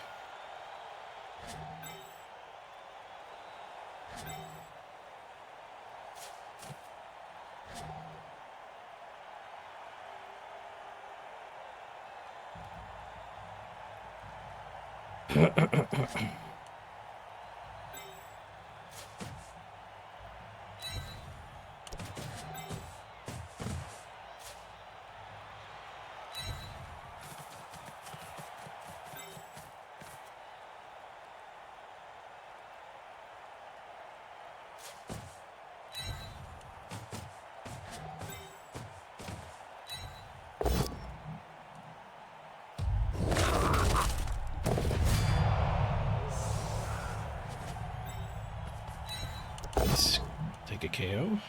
Let's take a KO.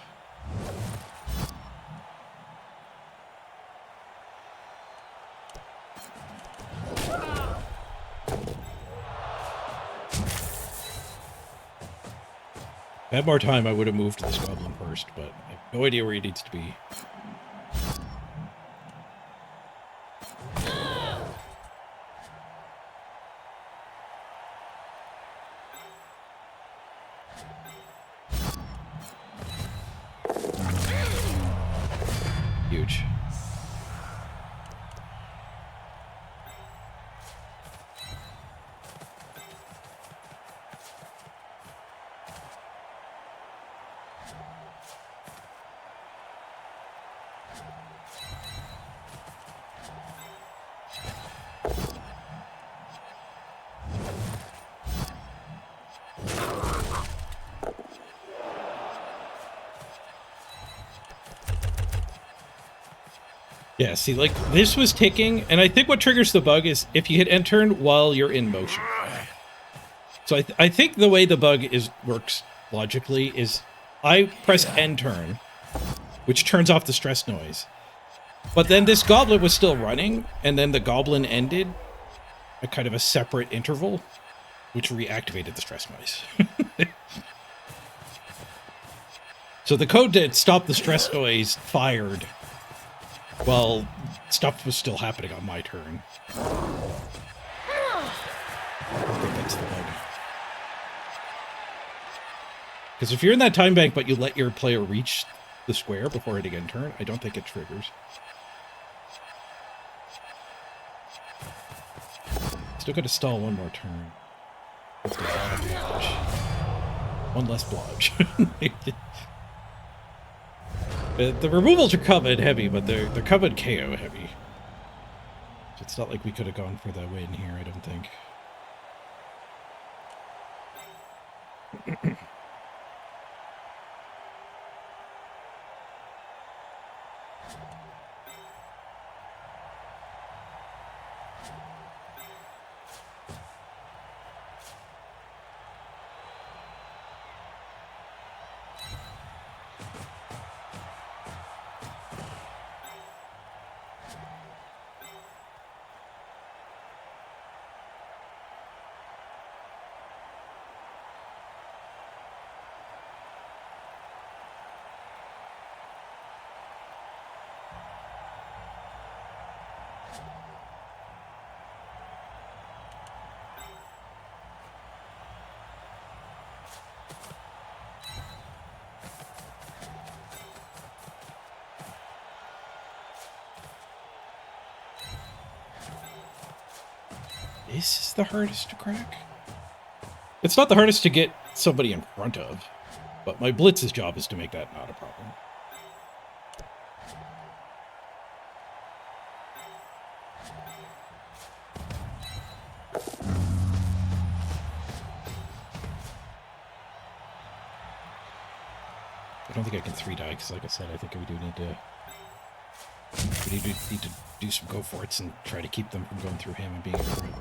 If I had more time, I would have moved this goblin first, but I have no idea where he needs to be. Huge. Yeah, see, like, this was ticking, and I think what triggers the bug is if you hit end turn while you're in motion. So I think the way the bug works logically is I press end turn, which turns off the stress noise. But then this goblin was still running, and then the goblin ended at kind of a separate interval, which reactivated the stress noise. So the code that stopped the stress noise fired while stuff was still happening on my turn. I think that's the bug. Because if you're in that time bank but you let your player reach the square before hitting end turn, I don't think it triggers. Still got to stall one more turn. That's a lot of blodge. One less blodge. The removals are covered heavy, but they're covered KO heavy. So it's not like we could have gone for the win here, I don't think. This is the hardest to crack. It's not the hardest to get somebody in front of, but my blitz's job is to make that not a problem. I don't think I can 3-die because, like I said, I think we do need to do some go for it and try to keep them from going through him and being in front.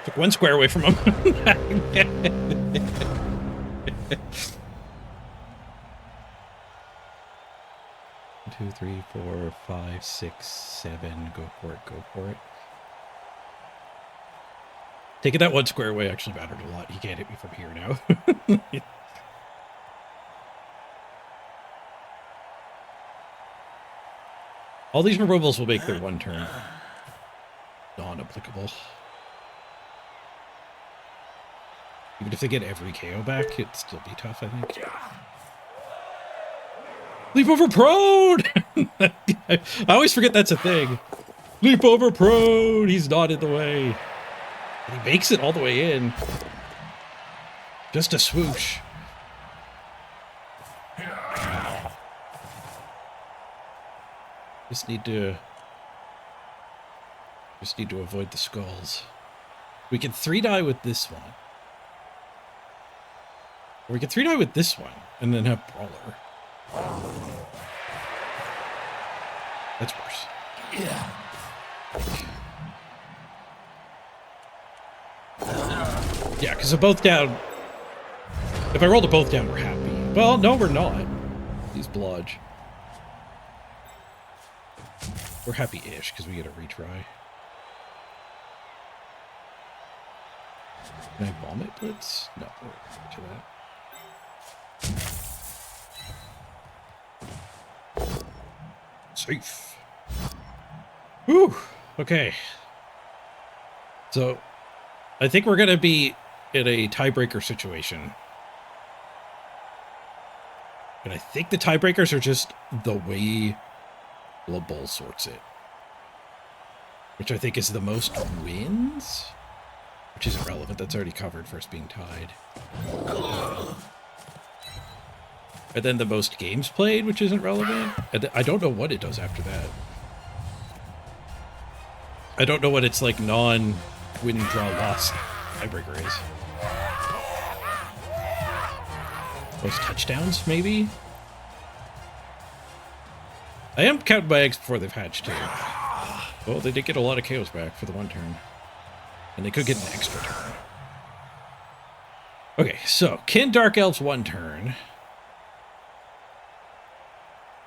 Took one square away from him. 2, 3, 4, 5, 6, 7. Go for it, go for it. Taking that one square away actually mattered a lot. He can't hit me from here now. All these removals will make their one turn non-applicable. Even if they get every KO back, it'd still be tough, I think. Leap over prone! I always forget that's a thing. Leap over prone! He's not in the way. And he makes it all the way in. Just a swoosh. Just need to avoid the skulls. We can 3-die with this one. Or we can 3-die with this one and then have Brawler. That's worse. Yeah. Yeah, because they're both down. If I roll the both down, we're happy. Well, no, we're not. He's blodge. We're happy-ish because we get a retry. Can I vomit blitz? No, we're to that. Safe. Whew. Okay. So, I think we're going to be in a tiebreaker situation. And I think the tiebreakers are just the way the Bull sorts it. Which I think is the most wins? Which isn't relevant. That's already covered for us being tied. And then the most games played, which isn't relevant. And I don't know what it does after that. I don't know what its like non-win, draw, loss tiebreaker is. Most touchdowns, maybe? I am counting my eggs before they've hatched, too. Well, they did get a lot of KOs back for the one turn. And they could get an extra turn. Okay, so, Kin Dark Elves one turn.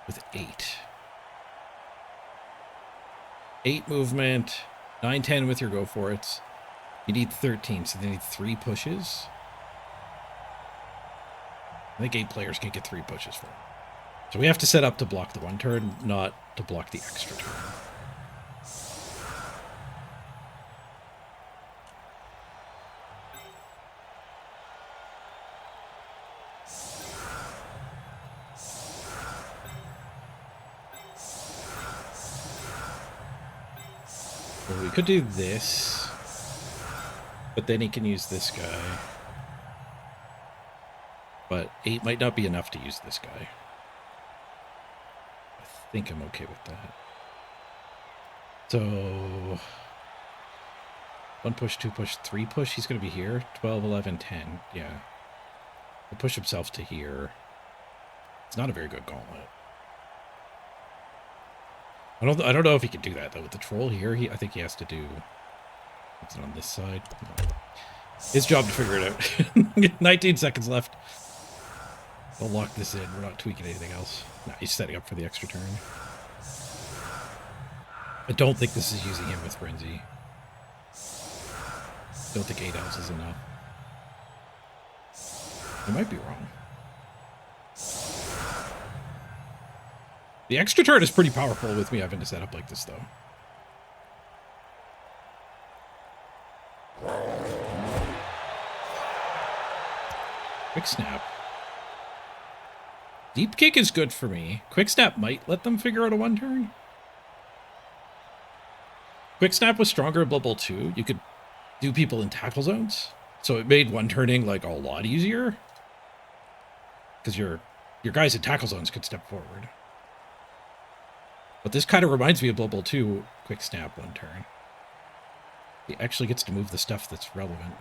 With 8. 8 movement. 9, 10 with your go for it. You need 13, so they need 3 pushes. I think 8 players can get 3 pushes for it. So we have to set up to block the one turn, not to block the extra turn. So we could do this, but then he can use this guy. But 8 might not be enough to use this guy. I think I'm okay with that. So 1 push, 2 push, 3 push. He's going to be here. 12, 11, 10. Yeah. He'll push himself to here. It's not a very good gauntlet. I don't know if he can do that though. With the troll here, I think he has to do something on this side. No. His job to figure it out. 19 seconds left. I'll lock this in. We're not tweaking anything else. No, he's setting up for the extra turn. I don't think this is using him with Frenzy. Don't think 8 Elves is enough. I might be wrong. The extra turn is pretty powerful with me having to set up like this, though. Quick snap. Deep kick is good for me. Quick snap might let them figure out a one turn. Quick snap was stronger in Blood Bowl 2. You could do people in tackle zones. So it made one turning like a lot easier. Because your guys in tackle zones could step forward. But this kind of reminds me of Blood Bowl 2 quick snap one turn. He actually gets to move the stuff that's relevant.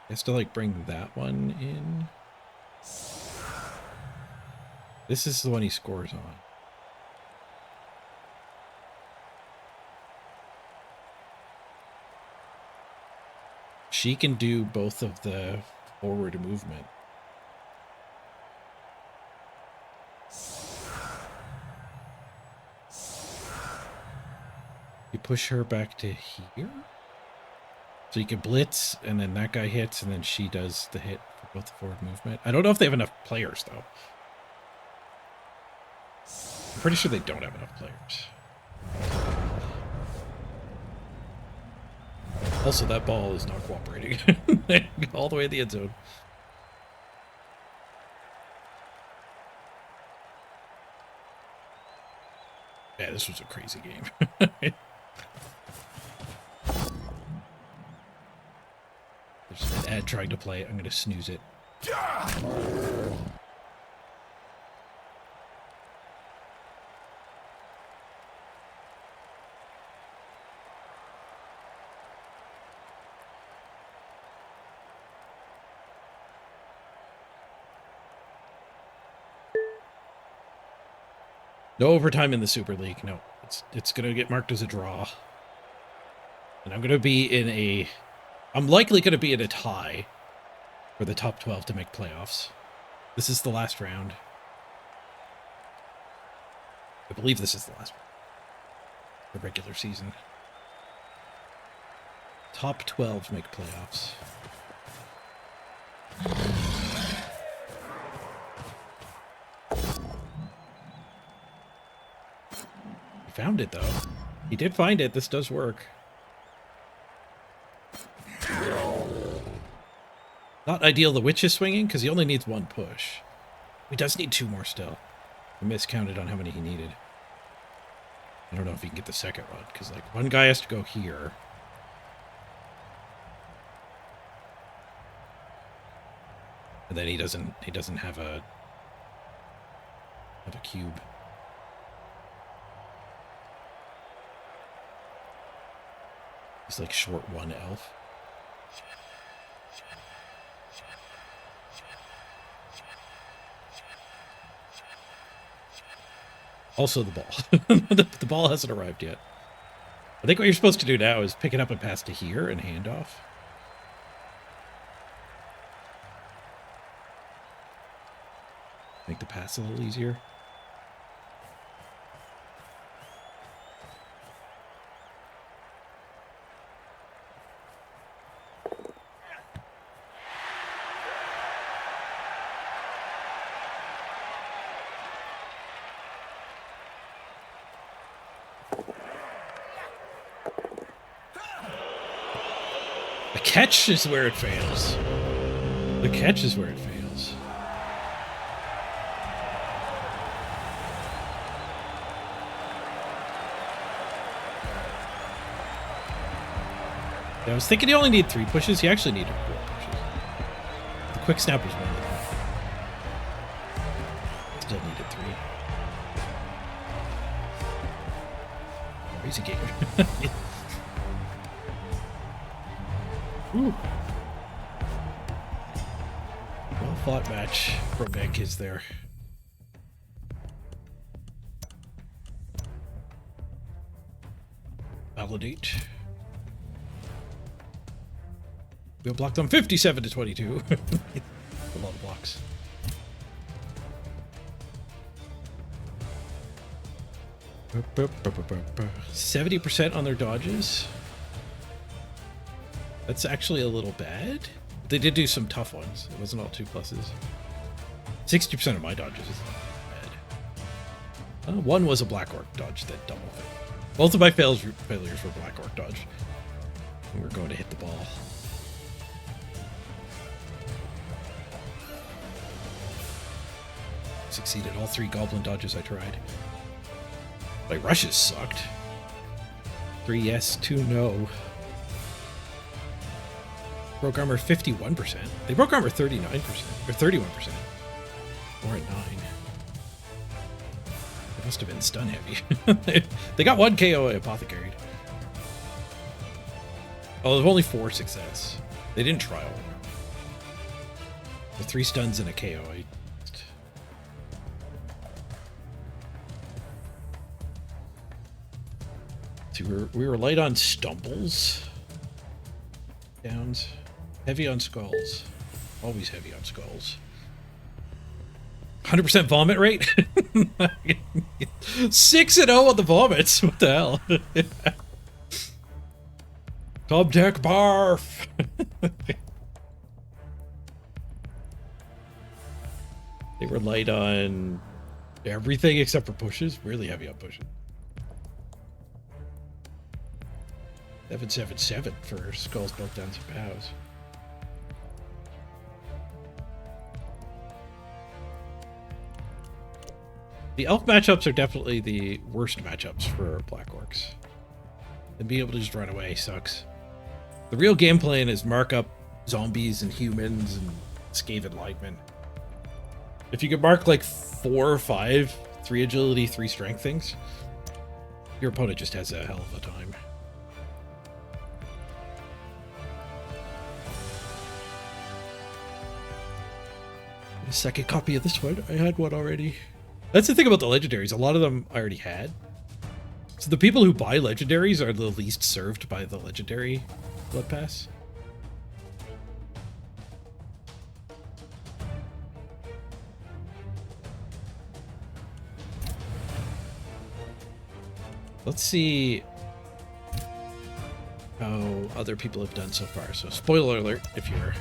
I have to like bring that one in. This is the one he scores on. She can do both of the forward movement. You push her back to here. So you can blitz, and then that guy hits, and then she does the hit for both the forward movement. I don't know if they have enough players, though. I'm pretty sure they don't have enough players. Also, that ball is not cooperating. All the way in the end zone. Yeah, this was a crazy game. There's an ad trying to play it. I'm going to snooze it. No overtime in the Super League. No, it's going to get marked as a draw. And I'm going to be in a... I'm likely going to be in a tie for the top 12 to make playoffs. This is the last round. I believe this is the last round. The regular season. Top 12 make playoffs. He found it, though. He did find it. This does work. Not ideal the witch is swinging, because he only needs one push. He does need two more still. I miscounted on how many he needed. I don't know if he can get the second one, because like one guy has to go here. And then he doesn't have a cube. He's like short one elf. Also the ball. The ball hasn't arrived yet. I think what you're supposed to do now is pick it up and pass to here and hand off. Make the pass a little easier. The catch is where it fails. The catch is where it fails. Yeah, I was thinking you only need 3 pushes. You actually needed 4 pushes. The quick snap was one of them. Still needed 3. Crazy game. Ooh. Well fought match from Mick is there. Validate. We'll block them 57 to 22. A lot of blocks. Bup, bup, bup, bup, bup. 70% on their dodges. That's actually a little bad. They did do some tough ones. It wasn't all 2+. 60% of my dodges is bad. One was a Black Orc dodge that double fit. Both of my failures were Black Orc dodge. And we're going to hit the ball. Succeeded all 3 goblin dodges I tried. My rushes sucked. 3 yes, 2 no. Broke armor 51%. They broke armor 39%, or 31%. 4 and 9. They must have been stun heavy. They got 1 KO apothecaried. Oh, there's only 4 success. They didn't try all of them. The 3 stuns and a KO. See, we were light on stumbles. Downs. Heavy on skulls. Always heavy on skulls. 100% vomit rate? 6-0 on the vomits. What the hell? Top deck barf. They were light on everything except for pushes. Really heavy on pushes. 777 for skulls, meltdowns, and pows. The elf matchups are definitely the worst matchups for Black Orcs. And being able to just run away sucks. The real game plan is mark up zombies and humans and Skaven linemen. If you could mark like 4 or 5, 3 agility, 3 strength things, your opponent just has a hell of a time. A second copy of this one. I had one already. That's the thing about the legendaries. A lot of them I already had. So the people who buy legendaries are the least served by the legendary blood pass. Let's see how other people have done so far. So spoiler alert if you're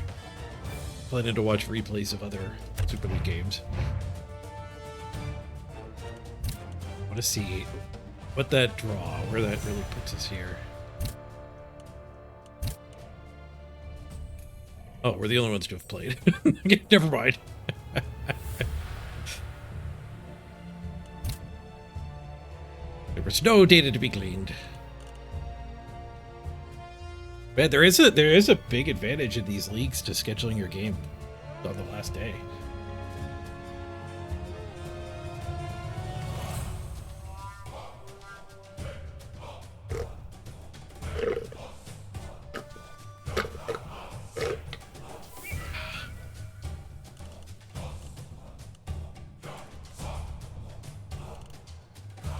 planning to watch replays of other Super League games. I want to see what that draw, where that really puts us here. Oh, we're the only ones to have played. Never mind. There was no data to be gleaned. Man, there is a big advantage in these leagues to scheduling your game on the last day.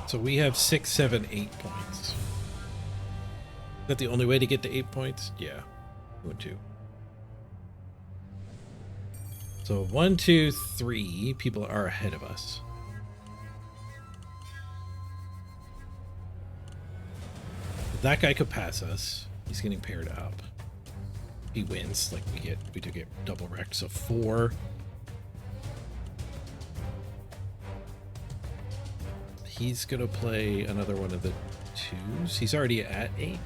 So we have 6, 7, 8 points. Is that the only way to get to 8 points? Yeah. 1, 2. So 1, 2, 3 people are ahead of us. That guy could pass us. He's getting paired up. He wins. Like we do get double wrecked. So 4. He's gonna play another one of the 2s. He's already at 8.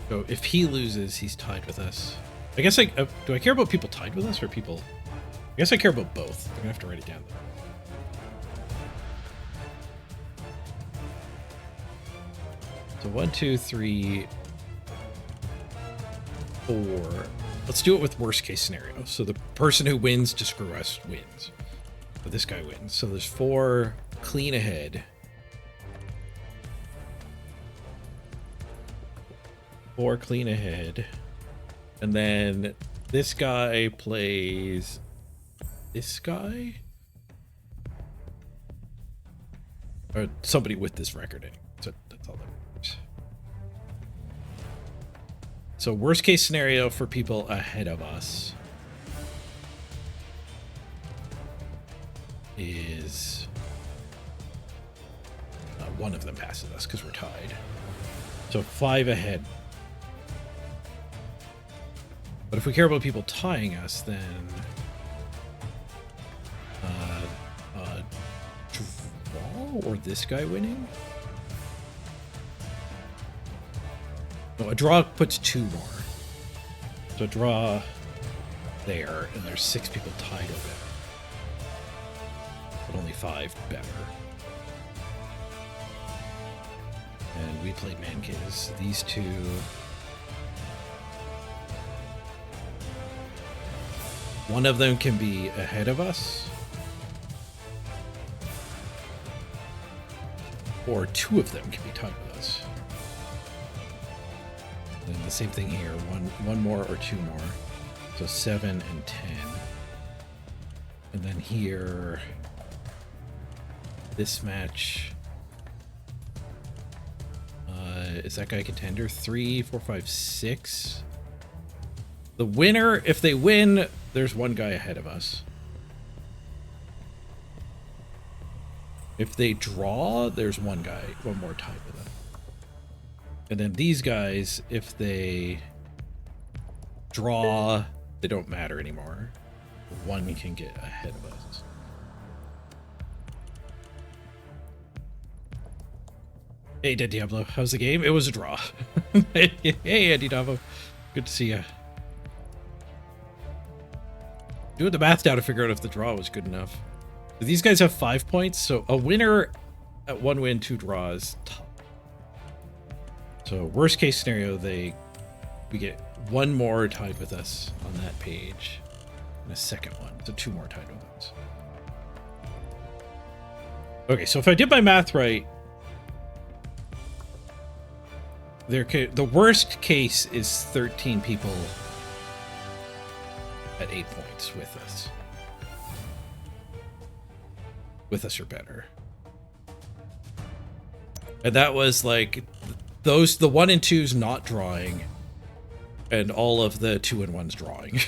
So if he loses, he's tied with us. I guess do I care about people tied with us or people? I guess I care about both. I'm gonna have to write it down. So 1, 2, 3, 4. Let's do it with worst case scenario. So the person who wins to screw us wins. But this guy wins. So there's 4 clean ahead. 4 clean ahead. And then this guy plays this guy? Or somebody with this record in. So that's all that matters. So worst case scenario for people ahead of us is one of them passes us because we're tied. So 5 ahead. But if we care about people tying us, then or this guy winning. No, a draw puts 2 more. So a draw there, and there's 6 people tied over it. But only 5 better. And we played Mankiz. These two... One of them can be ahead of us. Or 2 of them can be tied with us. And the same thing here. One more or 2 more. So 7 and 10. And then here... This match... is that guy a contender? 3, 4, 5, 6. The winner, if they win, there's 1 guy ahead of us. If they draw, there's 1 guy, 1 more tied with them. And then these guys, if they draw, they don't matter anymore. 1 can get ahead of us. Hey, Dead Diablo, how's the game? It was a draw. Hey, Andy Davo. Good to see you. Doing the math now to figure out if the draw was good enough. These guys have 5 points, so a winner at 1 win, 2 draws. Top. So worst case scenario, we get 1 more tied with us on that page, and a second one, so 2 more tied with us. Okay, so if I did my math right, the worst case is 13 people at 8 points with us. With us or better. And that was like the 1 and 2s not drawing, and all of the 2 and 1s drawing.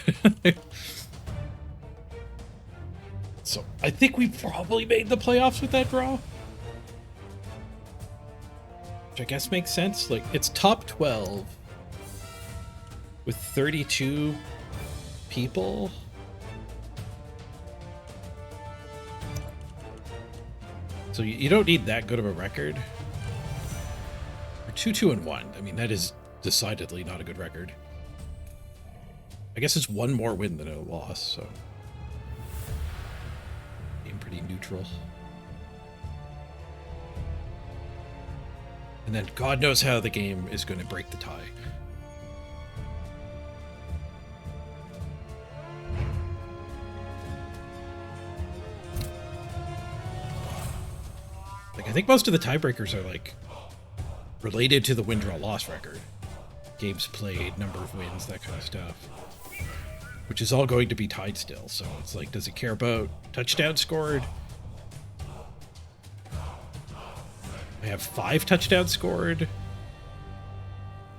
So I think we probably made the playoffs with that draw. Which I guess makes sense. Like, it's top 12 with 32 people. So you don't need that good of a record. Or 2, 2, and 1. I mean, that is decidedly not a good record. I guess it's 1 more win than a loss, so being pretty neutral. And then God knows how the game is going to break the tie. Like, I think most of the tiebreakers are like related to the win-draw-loss record. Games played, number of wins, that kind of stuff. Which is all going to be tied still. So it's like, does it care about touchdowns scored? I have 5 touchdowns scored,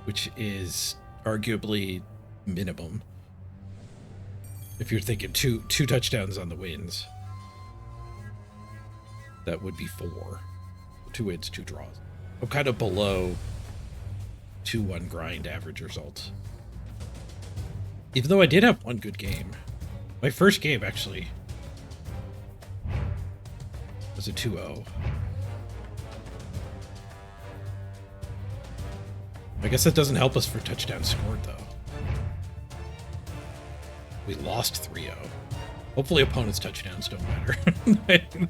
which is arguably minimum. If you're thinking two touchdowns on the wins, that would be 4. 2 wins, 2 draws. I'm kind of below 2-1 grind average results. Even though I did have 1 good game. My first game, actually, was a 2-0. I guess that doesn't help us for touchdowns scored, though. We lost 3-0. Hopefully opponents' touchdowns don't matter. The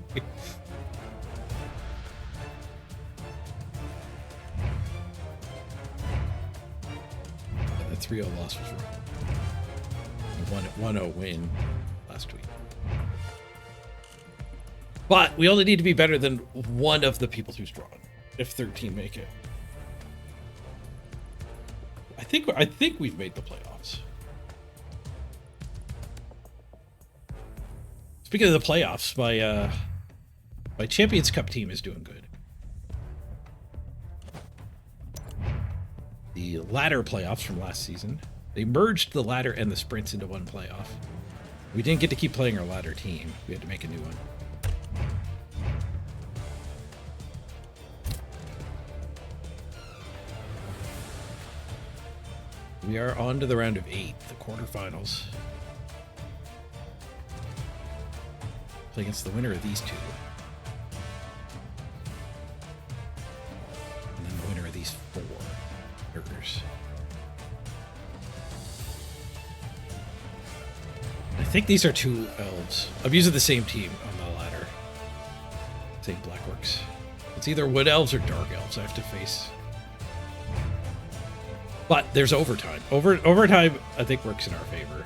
3-0 loss was wrong. 1-0 win last week. But we only need to be better than 1 of the people who's drawn, if 13 make it. I think we've made the playoffs. Speaking of the playoffs, my Champions Cup team is doing good. The ladder playoffs from last season, they merged the ladder and the sprints into 1 playoff. We didn't get to keep playing our ladder team. We had to make a new one. We are on to the round of 8, the quarterfinals. Play against the winner of these 2. these 4 burgers. I think these are 2 elves. I'm using the same team on the ladder. Same black orcs. It's either wood elves or dark elves I have to face. But there's overtime. Overtime, I think, works in our favor.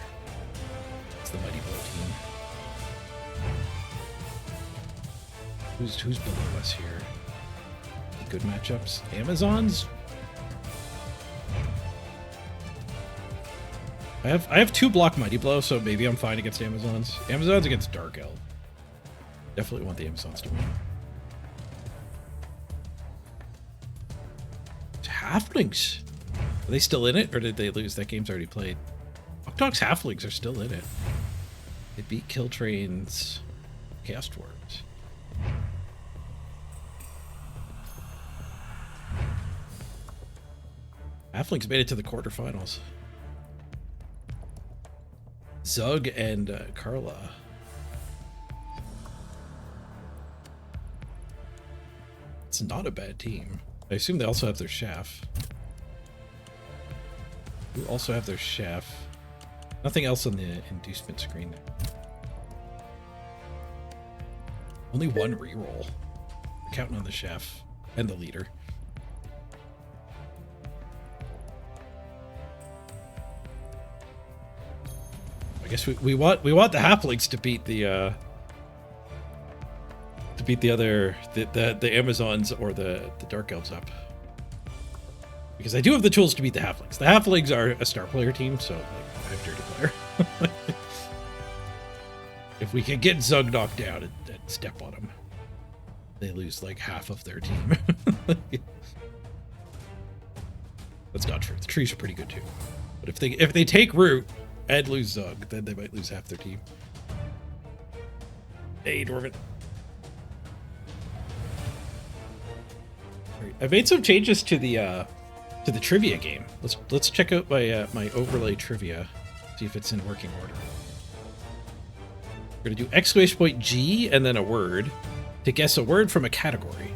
It's the Mighty Blow team. Who's below us here? Good matchups. Amazons? I have 2 block Mighty Blow, so maybe I'm fine against Amazons. Amazons against Dark Elf. Definitely want the Amazons to win. It's Halflings. Are they still in it, or did they lose? That game's already played. Okdog's Halflings are still in it. They beat Killtrain's Chaos Dwarves. Halflings made it to the quarterfinals. Zug and Carla. It's not a bad team. I assume they also have their chef. Who also have their chef. Nothing else on the inducement screen. Only 1 reroll. We're counting on the chef and the leader. I guess we want the halflings to beat the Amazons or the dark elves up. Because I do have the tools to beat the halflings. The halflings are a star player team, so like, I have dirty player. If we can get Zug knocked down and step on him, they lose like half of their team. That's not true. The trees are pretty good too. But if they take root and lose Zug, then they might lose half their team. Hey, Dwarven. Right. I've made some changes to the trivia game. Let's check out my my overlay trivia. See if it's in working order. We're gonna do exclamation point G and then a word to guess a word from a category.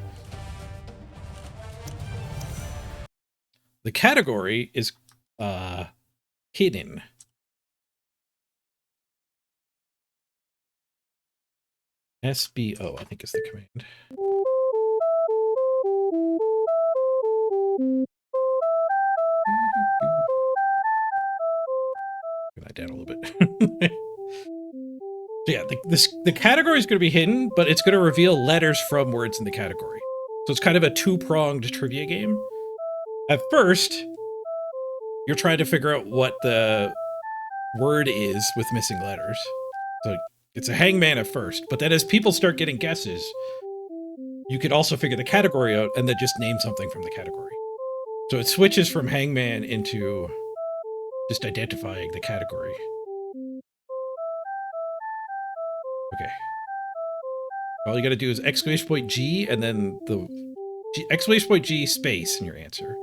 The category is hidden. SBO, I think is the command. Turn that down a little bit. So yeah, the category is going to be hidden, but it's going to reveal letters from words in the category. So it's kind of a 2-pronged trivia game. At first, you're trying to figure out what the word is with missing letters. So it's a hangman at first, but then as people start getting guesses, you could also figure the category out and then just name something from the category. So it switches from hangman into just identifying the category. Okay. All you gotta do is exclamation point G and then the exclamation point G space in your answer.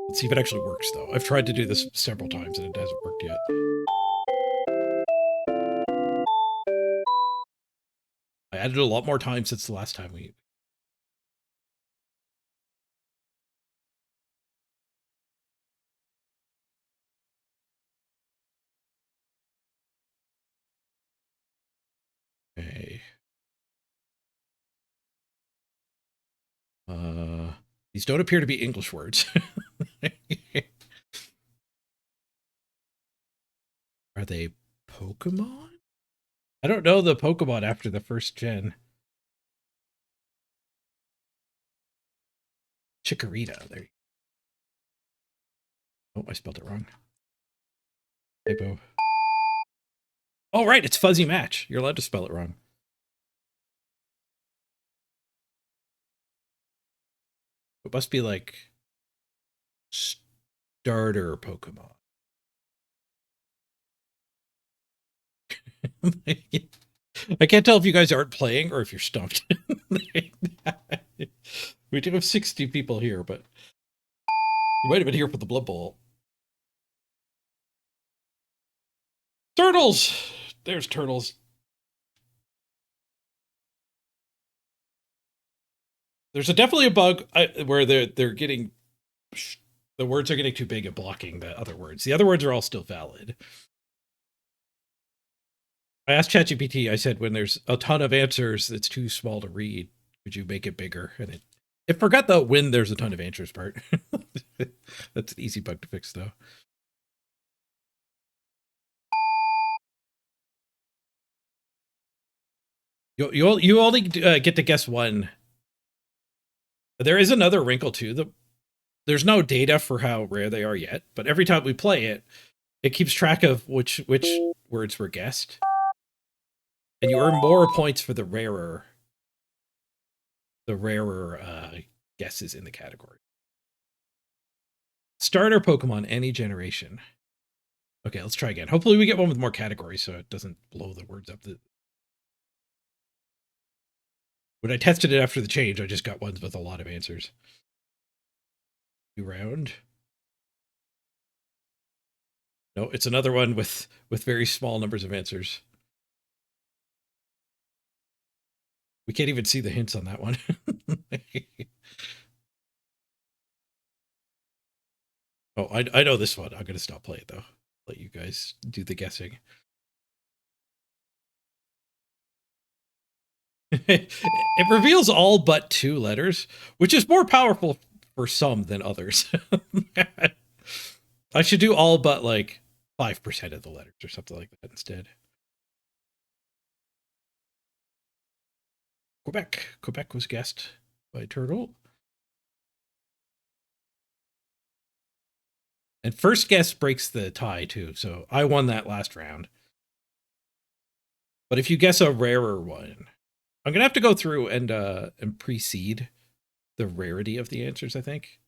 Let's see if it actually works though. I've tried to do this several times and it hasn't worked yet. I added a lot more time since the last time we... Okay. These don't appear to be English words. Are they Pokemon? I don't know the Pokemon after the first gen. Chikorita. There you go. Oh, I spelled it wrong. Typo. Oh, right, it's Fuzzy Match. You're allowed to spell it wrong. It must be like starter Pokemon. I can't tell if you guys aren't playing or if you're stumped. We do have 60 people here, but you might have been here for the Blood Bowl. Turtles! There's turtles. There's definitely a bug where they're getting the words are getting too big and blocking the other words. The other words are all still valid. I asked ChatGPT, I said, when there's a ton of answers that's too small to read, could you make it bigger? And it forgot the when there's a ton of answers part. That's an easy bug to fix, though. You only get to guess one. There is another wrinkle, too. There's no data for how rare they are yet, but every time we play it, it keeps track of which words were guessed. And you earn more points for the rarer guesses in the category. Starter Pokemon any generation. Okay, let's try again. Hopefully we get one with more categories so it doesn't blow the words up. When I tested it after the change, I just got ones with a lot of answers. New round. No, it's another one with very small numbers of answers. We can't even see the hints on that one. Oh, I know this one. I'm going to stop playing, though. Let you guys do the guessing. It reveals all but 2 letters, which is more powerful for some than others. I should do all but like 5% of the letters or something like that instead. Quebec. Quebec was guessed by Turtle. And first guess breaks the tie, too. So I won that last round. But if you guess a rarer one, I'm going to have to go through and precede the rarity of the answers, I think.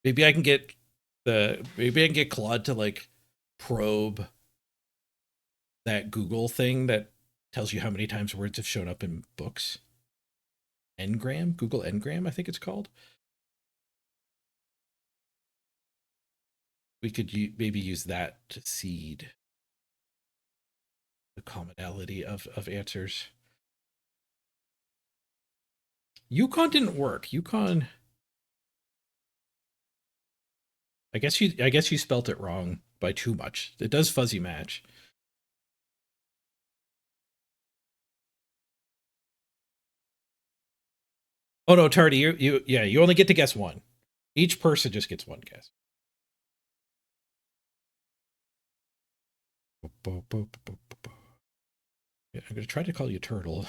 Maybe I can get Claude to like probe that Google thing that tells you how many times words have shown up in books. Ngram, Google Ngram, I think it's called. We could maybe use that to seed the commonality of answers. Yukon didn't work. Yukon. I guess you spelt it wrong by too much. It does fuzzy match. Oh no, Tardy, you only get to guess one. Each person just gets one guess. Yeah, I'm gonna try to call you Turtle.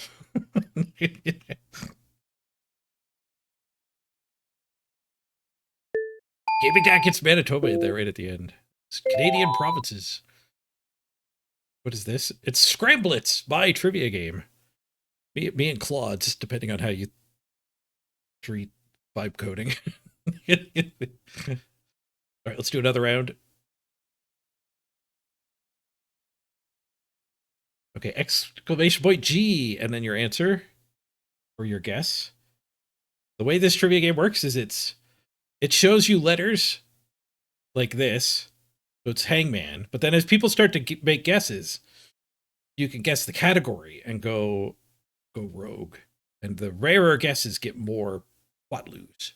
Gaming Dad gets Manitoba there right at the end. It's Canadian provinces. What is this? It's Scramblets, my trivia game. Me and Claude's, depending on how you treat vibe coding. All right, let's do another round. Okay, exclamation point G, and then your answer or your guess. The way this trivia game works is it shows you letters like this, so it's Hangman. But then as people start to make guesses, you can guess the category and go rogue, and the rarer guesses get more Quatloos.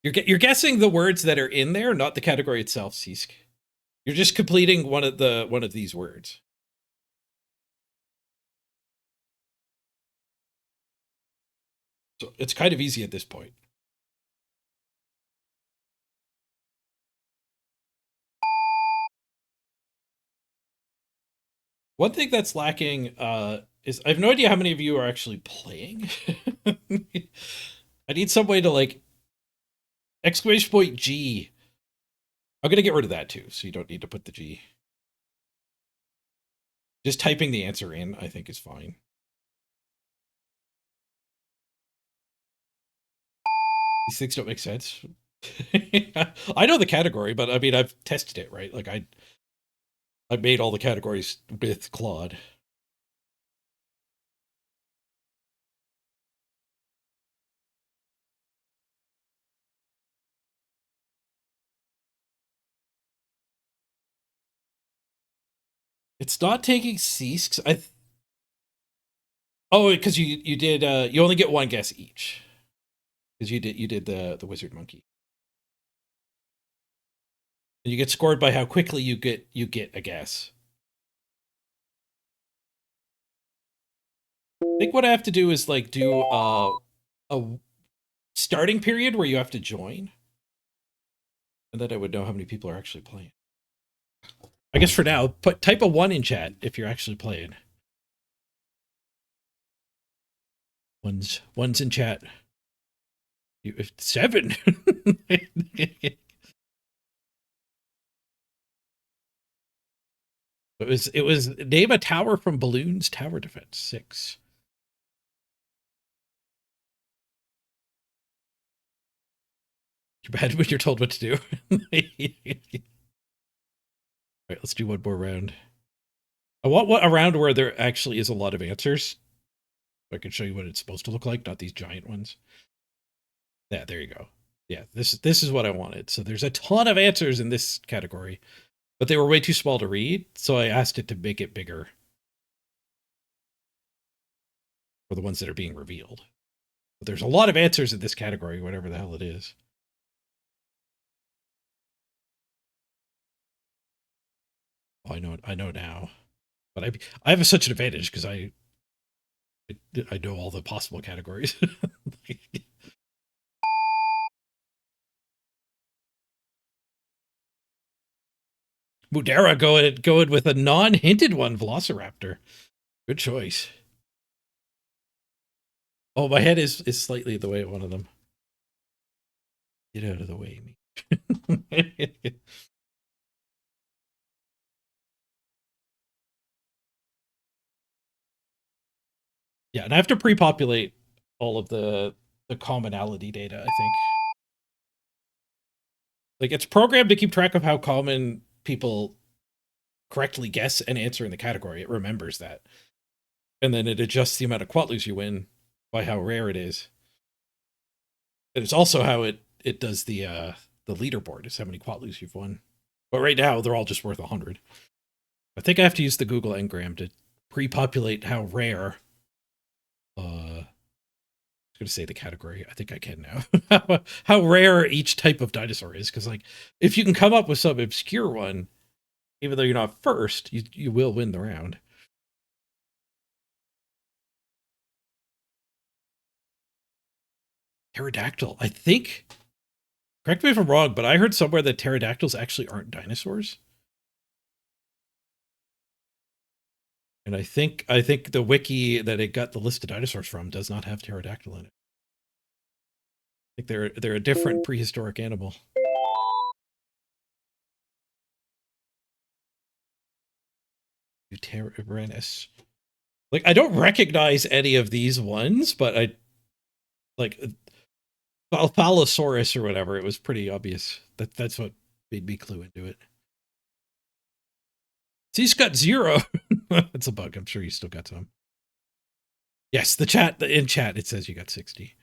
You're guessing the words that are in there, not the category itself, Sisk. You're just completing one of these words. So it's kind of easy at this point. One thing that's lacking is I have no idea how many of you are actually playing. I need some way to like exclamation point G. I'm gonna get rid of that too, so you don't need to put the G. Just typing the answer in, I think, is fine. These things don't make sense. I know the category, but I mean, I've tested it, right? Like I made all the categories with Claude. It's not taking Seasks. Oh, because you did you only get one guess each. Because you did the wizard monkey. And you get scored by how quickly you get a guess. I think what I have to do is like do a starting period where you have to join. And then I would know how many people are actually playing. I guess for now, type a 1 in chat if you're actually playing. One's in chat. 7. It was name a tower from Balloon's Tower Defense 6. You're bad when you're told what to do. All right, let's do one more round. I want a round where there actually is a lot of answers. So I can show you what it's supposed to look like, not these giant ones. Yeah, there you go. Yeah, this is what I wanted. So there's a ton of answers in this category, but they were way too small to read, so I asked it to make it bigger for the ones that are being revealed. But there's a lot of answers in this category, whatever the hell it is. Oh, I know now. But I have such an advantage because I know all the possible categories. Mudera going with a non-hinted one, Velociraptor. Good choice. Oh, my head is slightly the way of one of them. Get out of the way, me. Yeah, and I have to pre-populate all of the commonality data, I think. Like, it's programmed to keep track of how common people correctly guess and answer in the category. It remembers that. And then it adjusts the amount of quatloos you win by how rare it is. And it's also how it does the leaderboard, is how many quatloos you've won. But right now, they're all just worth 100. I think I have to use the Google Ngram to pre-populate how rare going to say the category. I think I can now. How rare each type of dinosaur is, because like if you can come up with some obscure one, even though you're not first, you will win the round. Pterodactyl. I think. Correct me if I'm wrong, but I heard somewhere that pterodactyls actually aren't dinosaurs. And I think the wiki that it got the list of dinosaurs from does not have pterodactyl in it. I think they're a different prehistoric animal. Tyrannus. Like, I don't recognize any of these ones, but I like Alphalosaurus or whatever. It was pretty obvious. That's what made me clue into it. So he's got 0. It's a bug. I'm sure you still got some. Yes, in chat it says you got 60.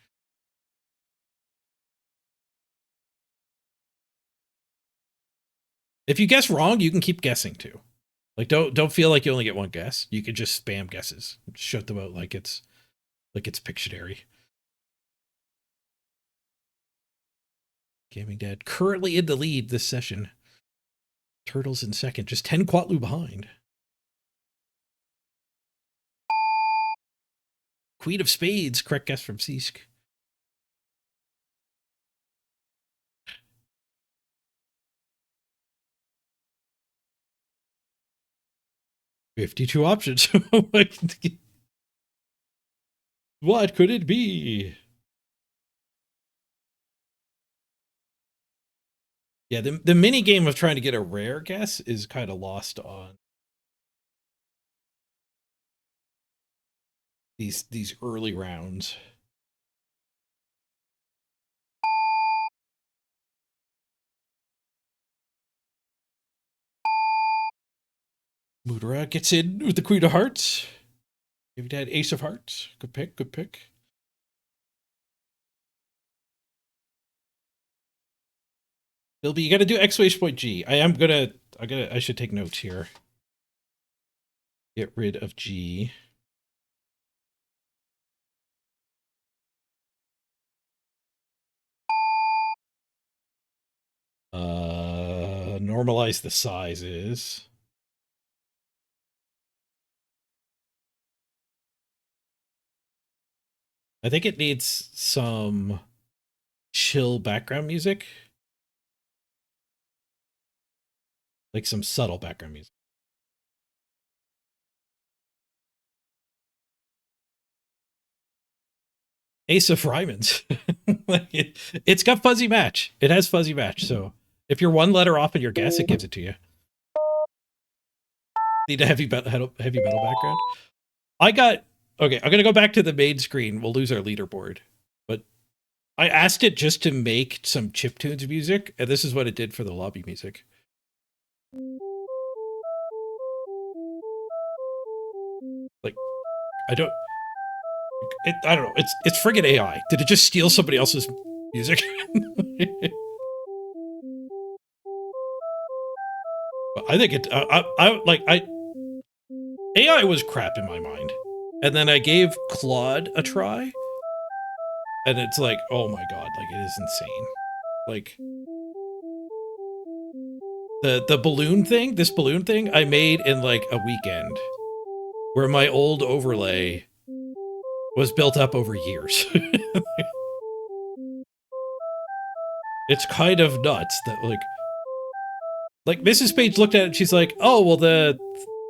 If you guess wrong, you can keep guessing too. Like, don't feel like you only get one guess. You can just spam guesses, shut them out like it's Pictionary. Gaming Dad currently in the lead this session. Turtles in second, just 10 quatloo behind. Queen of Spades, correct guess from Seask. $52 options. What could it be? Yeah, the mini game of trying to get a rare guess is kind of lost on these early rounds. Mudra gets in with the Queen of Hearts. Maybe Dad Ace of Hearts. Good pick, good pick. Bilby, you got to do X-Way Point G. I should take notes here. Get rid of G. Normalize the sizes. I think it needs some chill background music. Like some subtle background music. Ace of Ryman's. It's got fuzzy match. It has fuzzy match. So if you're one letter off in your guess, it gives it to you. Need a heavy metal background. I got okay. I'm gonna go back to the main screen. We'll lose our leaderboard, but I asked it just to make some chiptunes music, and this is what it did for the lobby music. Like, I don't know. It's friggin' AI. Did it just steal somebody else's music? But I think it. AI was crap in my mind, and then I gave Claude a try, and it's like, oh my god, like it is insane. Like the balloon thing, this balloon thing, I made in like a weekend, where my old overlay was built up over years. It's kind of nuts that like Mrs. Page looked at it and she's like, oh well, the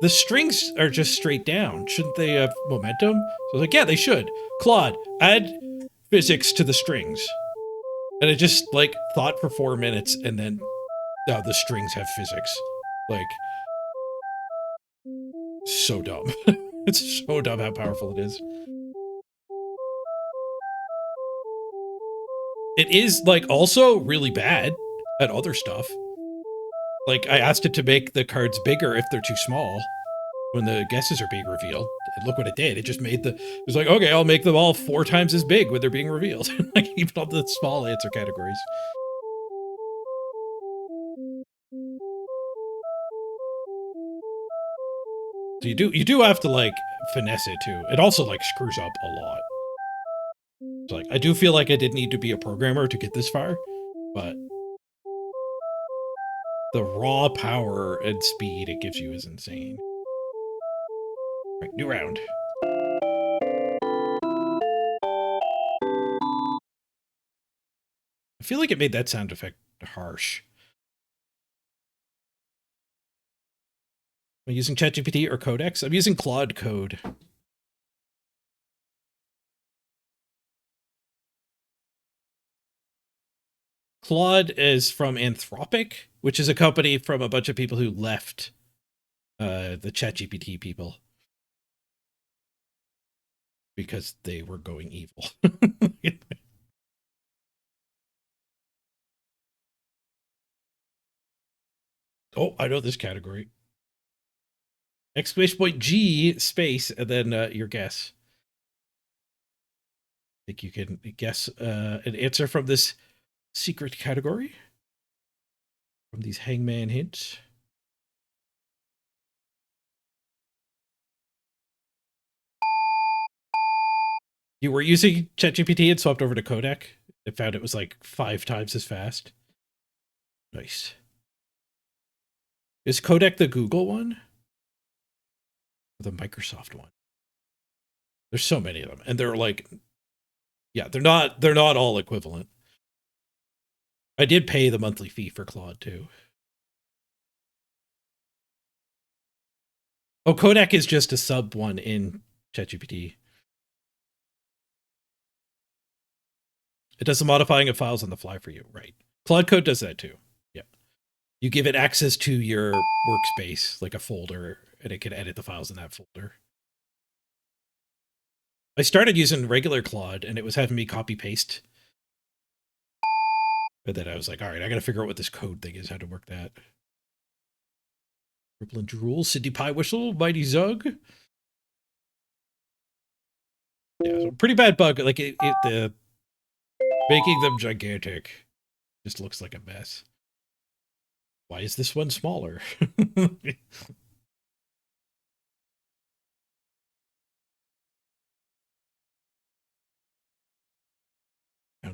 strings are just straight down. Shouldn't they have momentum? So I was like, yeah, they should. Claude, add physics to the strings. And it just like thought for 4 minutes, and then the strings have physics. Like, so dumb. It's so dumb how powerful it is. It is like also really bad at other stuff. Like I asked it to make the cards bigger if they're too small when the guesses are being revealed. And look what it did. It just made it was like, okay, I'll make them all 4 times as big when they're being revealed. Like even all the small answer categories. So you do have to like finesse it too. It also like screws up a lot. So like I do feel like I did need to be a programmer to get this far, but the raw power and speed it gives you is insane. Right, new round. I feel like it made that sound effect harsh. Am I using ChatGPT or Codex? I'm using Claude Code. Claude is from Anthropic, which is a company from a bunch of people who left the ChatGPT people because they were going evil. Oh, I know this category. Exclamation point G space and then your guess. I think you can guess an answer from this secret category. From these hangman hints. You were using ChatGPT and swapped over to Codec. It found it was like 5 times as fast. Nice. Is Codec the Google one? Or the Microsoft one? There's so many of them, and they're like, yeah, they're not all equivalent. I did pay the monthly fee for Claude too. Oh, Codec is just a sub one in ChatGPT. It does the modifying of files on the fly for you, right? Claude Code does that too. Yeah. You give it access to your workspace, like a folder, and it can edit the files in that folder. I started using regular Claude, and it was having me copy paste. But then I was like, all right, I got to figure out what this code thing is, how to work that. Ripple and Drool, Cindy Pie Whistle, Mighty Zug. Yeah, so pretty bad bug. Like the making them gigantic just looks like a mess. Why is this one smaller?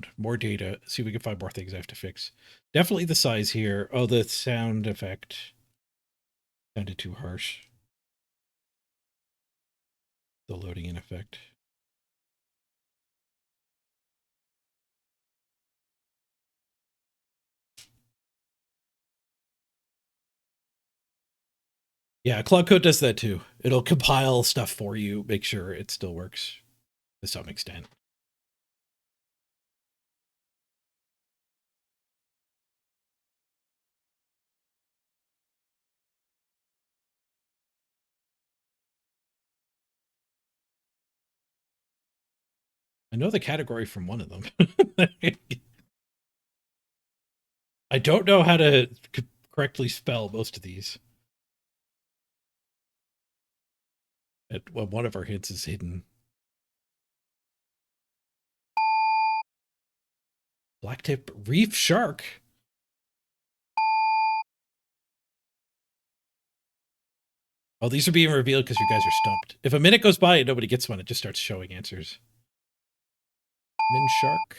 around. More data. See if we can find more things I have to fix. Definitely the size here. Oh, the sound effect sounded too harsh. The loading in effect. Yeah, Cloud Code does that too. It'll compile stuff for you, make sure it still works to some extent. I know the category from one of them. I don't know how to correctly spell most of these. Well, one of our hints is hidden. Blacktip reef shark. Oh, these are being revealed because you guys are stumped. If a minute goes by and nobody gets one, it just starts showing answers. Min shark.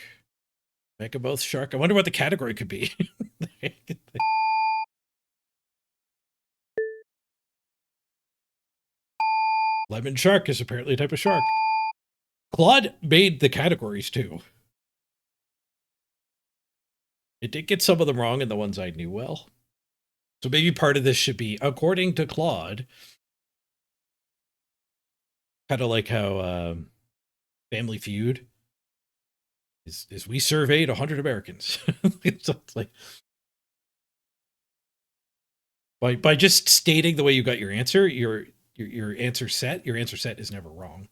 Megaboth shark. I wonder what the category could be. Lemon shark is apparently a type of shark. Claude made the categories too. It did get some of them wrong and the ones I knew well. So maybe part of this should be, according to Claude, kind of like how Family Feud is we surveyed 100 Americans. So it's like by just stating the way you got your answer, your answer set is never wrong.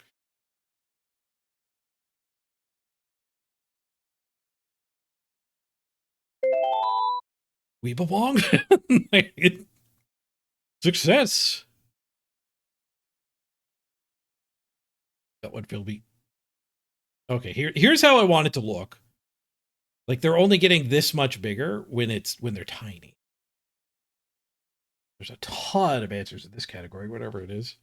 We belong. Success. That would feel me. Okay, here's how I want it to look. Like they're only getting this much bigger when they're tiny. There's a ton of answers in this category, whatever it is.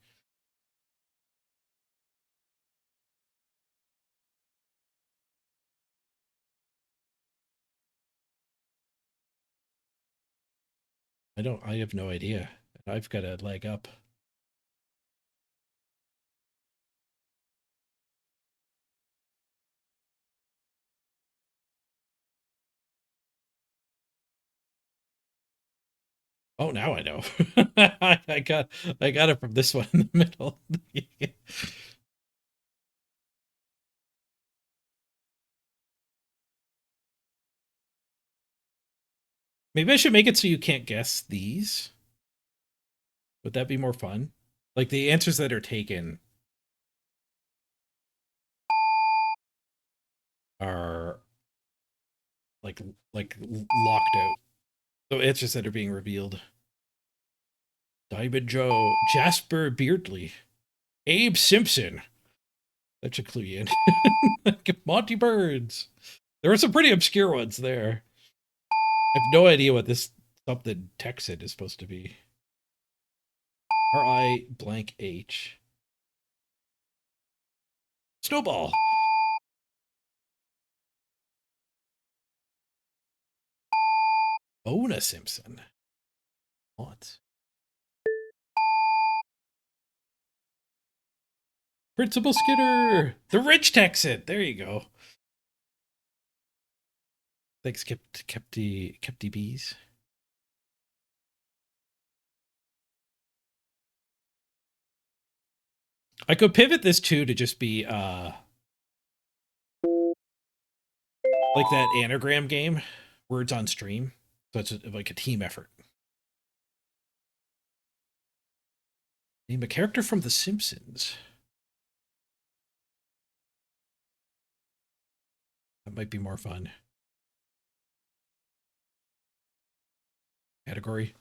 I have no idea. I've got a leg up. Oh, now I know. I got it from this one in the middle. Maybe I should make it so you can't guess these. Would that be more fun? Like the answers that are taken are like locked out. So answers that are being revealed. Diamond Joe, Jasper Beardley, Abe Simpson. That should clue you in. Monty Birds. There were some pretty obscure ones there. I have no idea what this something Texan is supposed to be. R-I blank H. Snowball. Ona Simpson. What? Principal Skinner. The rich Texan. There you go. Thanks, Kepti Bees. I could pivot this too to just be like that anagram game, words on stream. So it's like a team effort. Name a character from The Simpsons. That might be more fun. Category.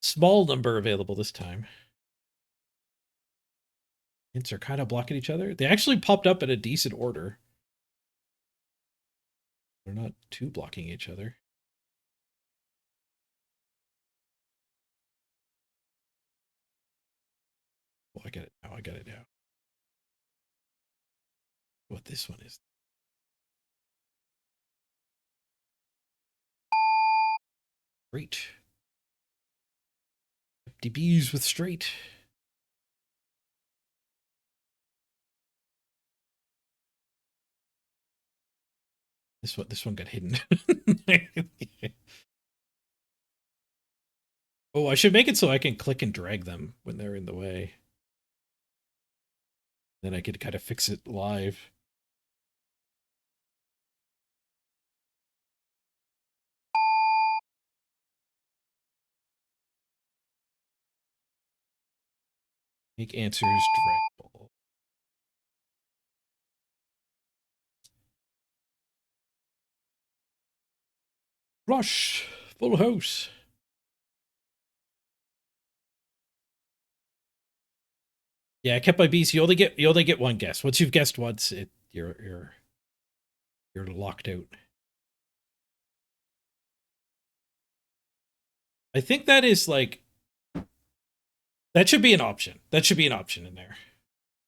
Small number available this time. Hints are kind of blocking each other. They actually popped up in a decent order. They're not too blocking each other. Oh, I get it now. I got it now. What this one is. Great. Empty bees with straight. This one got hidden. Oh, I should make it so I can click and drag them when they're in the way. Then I could kind of fix it live. Make answers draggable. Flush. Full house. Yeah, kept by bees. You only get one guess. Once you've guessed once, you're locked out. I think that is like that should be an option. That should be an option in there.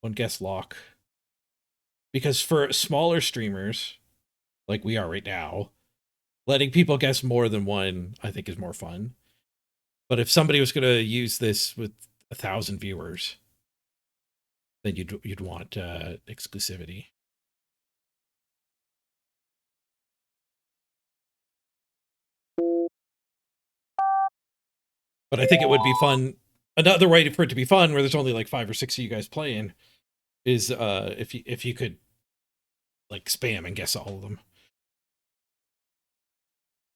One guess lock. Because for smaller streamers, like we are right now, letting people guess more than one, I think, is more fun. But if somebody was going to use this with 1,000 viewers, then you'd want exclusivity. But I think it would be fun. Another way for it to be fun, where there's only like 5 or 6 of you guys playing, is if you could like spam and guess all of them.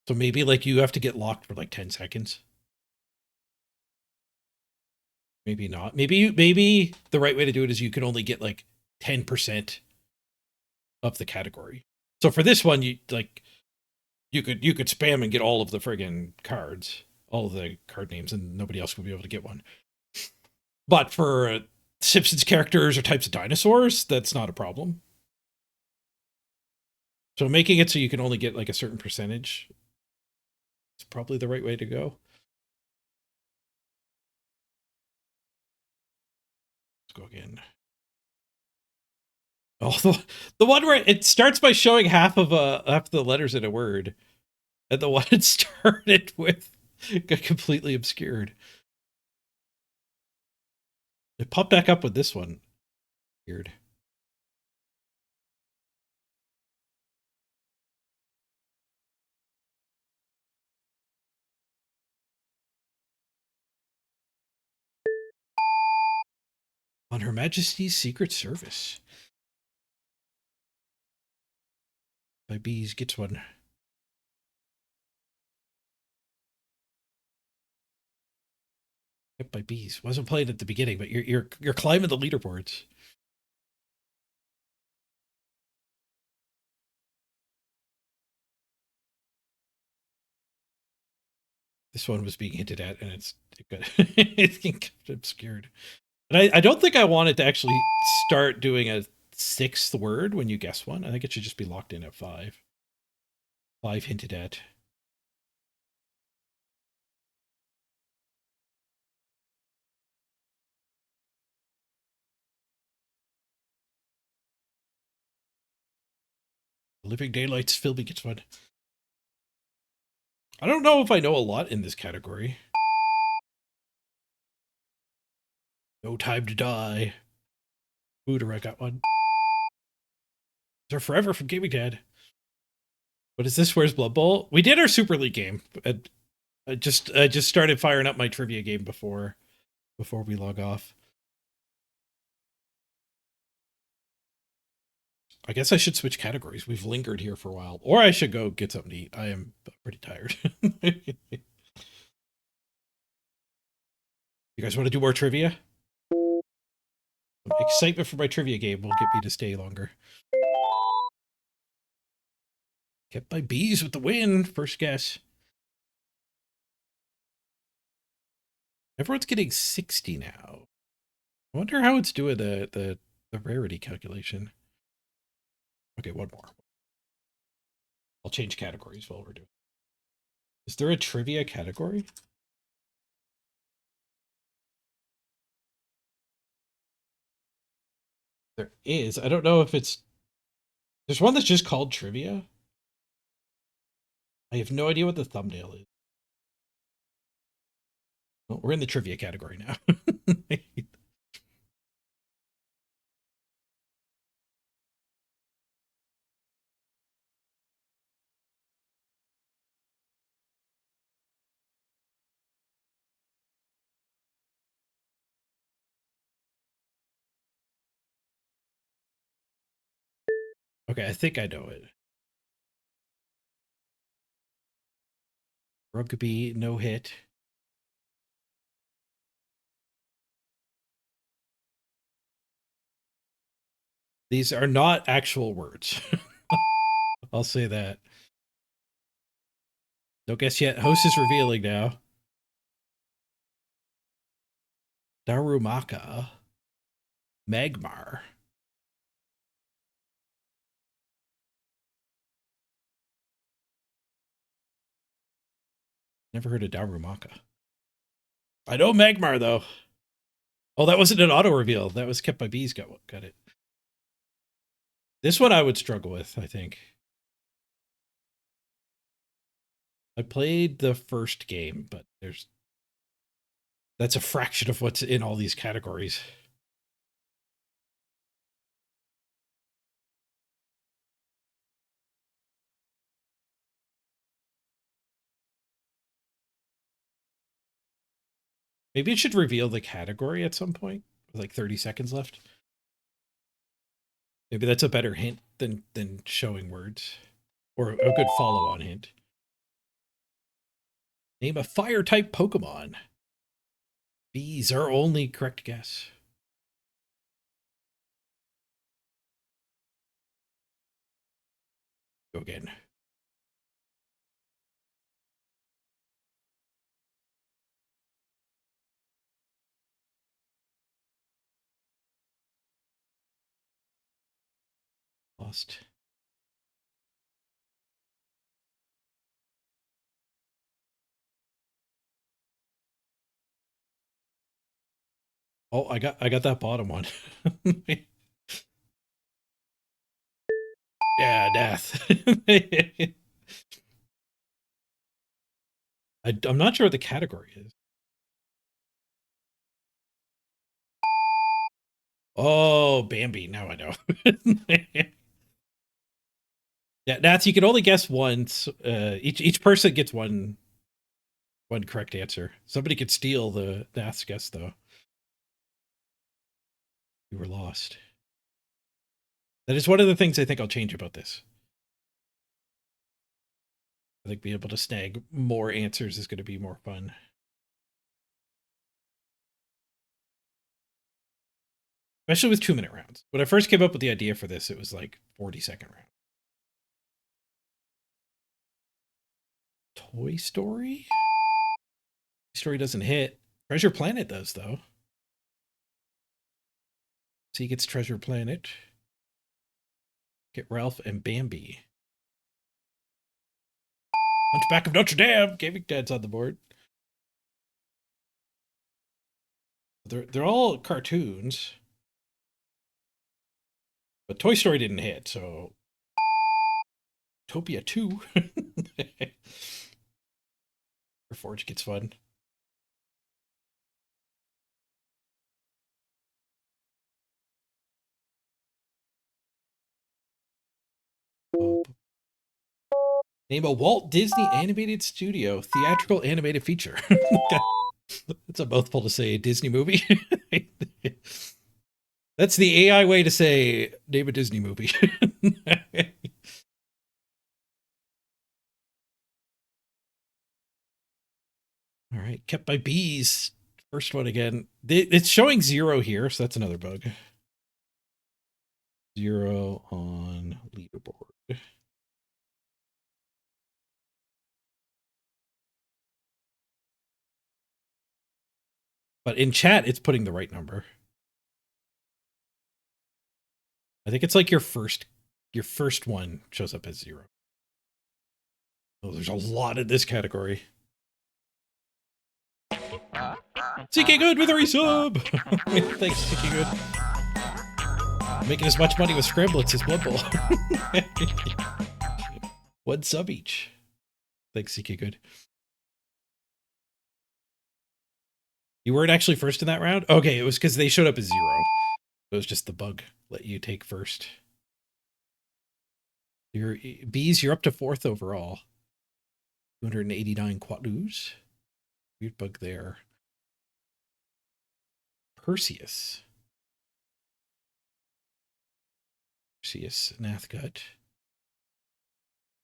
So maybe like you have to get locked for like 10 seconds. Maybe not. Maybe the right way to do it is you can only get like 10% of the category. So for this one, you could spam and get all of the friggin' cards, all of the card names, and nobody else would be able to get one. But for Simpsons characters or types of dinosaurs, that's not a problem. So making it so you can only get like a certain percentage is probably the right way to go. Let's go again. Oh, the one where it starts by showing half of the letters in a word, and the one it started with got completely obscured. It popped back up with this one. Weird. On Her Majesty's Secret Service. By Bees gets one. Hit by Bees. Wasn't playing at the beginning, but you're climbing the leaderboards. This one was being hinted at, and it's getting obscured. And I don't think I wanted to actually start doing a 6th word when you guess one. I think it should just be locked in at 5. 5 hinted at. Living Daylights Philby gets one. I don't know if I know a lot in this category. No Time to Die. Booter, I got one. They're Forever from Gaming Dad. What is this? Where's Blood Bowl? We did our Super League game. I just started firing up my trivia game before we log off. I guess I should switch categories. We've lingered here for a while. Or I should go get something to eat. I am pretty tired. You guys want to do more trivia? Excitement for my trivia game will get me to stay longer. Kept by Bees with the win. First guess. Everyone's getting 60 now. I wonder how it's doing the rarity calculation. Okay, one more. I'll change categories while we're doing. Is there a trivia category? There is. I don't know if it's... There's one that's just called trivia. I have no idea what the thumbnail is. Well, we're in the trivia category now. Okay, I think I know it. Rugby, no hit. These are not actual words. I'll say that. Don't guess yet. Host is revealing now. Darumaka. Magmar. Never heard of Darumaka. I know Magmar, though. Oh, that wasn't an auto reveal. That was kept by bees. Got it. This one I would struggle with, I think. I played the first game, but that's a fraction of what's in all these categories. Maybe it should reveal the category at some point with like 30 seconds left. Maybe that's a better hint than showing words, or a good follow-on hint. Name a fire type Pokemon. Bees are only correct guess. Go again. Lost. Oh, I got that bottom one. Yeah, death. I'm not sure what the category is. Oh, Bambi. Now I know. Yeah, Nats, you can only guess once. Each person gets one correct answer. Somebody could steal the Nats guess, though. You were lost. That is one of the things I think I'll change about this. I think being able to snag more answers is going to be more fun. Especially with 2-minute rounds. When I first came up with the idea for this, it was like 40-second round. Toy Story? Toy Story doesn't hit. Treasure Planet does, though. So he gets Treasure Planet. Get Ralph and Bambi. Hunchback of Notre Dame! Gaming Dad's on the board. They're all cartoons. But Toy Story didn't hit, so... Topia 2. Forge gets fun. Name a Walt Disney Animated Studio theatrical animated feature. It's a mouthful to say Disney movie. That's the AI way to say name a Disney movie. All right, kept by bees. First one again. It's showing 0 here, so that's another bug. 0 on leaderboard. But in chat, it's putting the right number. I think it's like your first one shows up as 0. Oh, there's a lot in this category. CK Good with a resub! Thanks, CK Good. Making as much money with Scramblets as Blood Bowl. 1 sub each. Thanks, CK Good. You weren't actually first in that round? Okay, it was because they showed up as 0. It was just the bug let you take first. Your bees, you're up to 4th overall. 289 quadus. Weird bug there. Perseus. Perseus, Nathgut.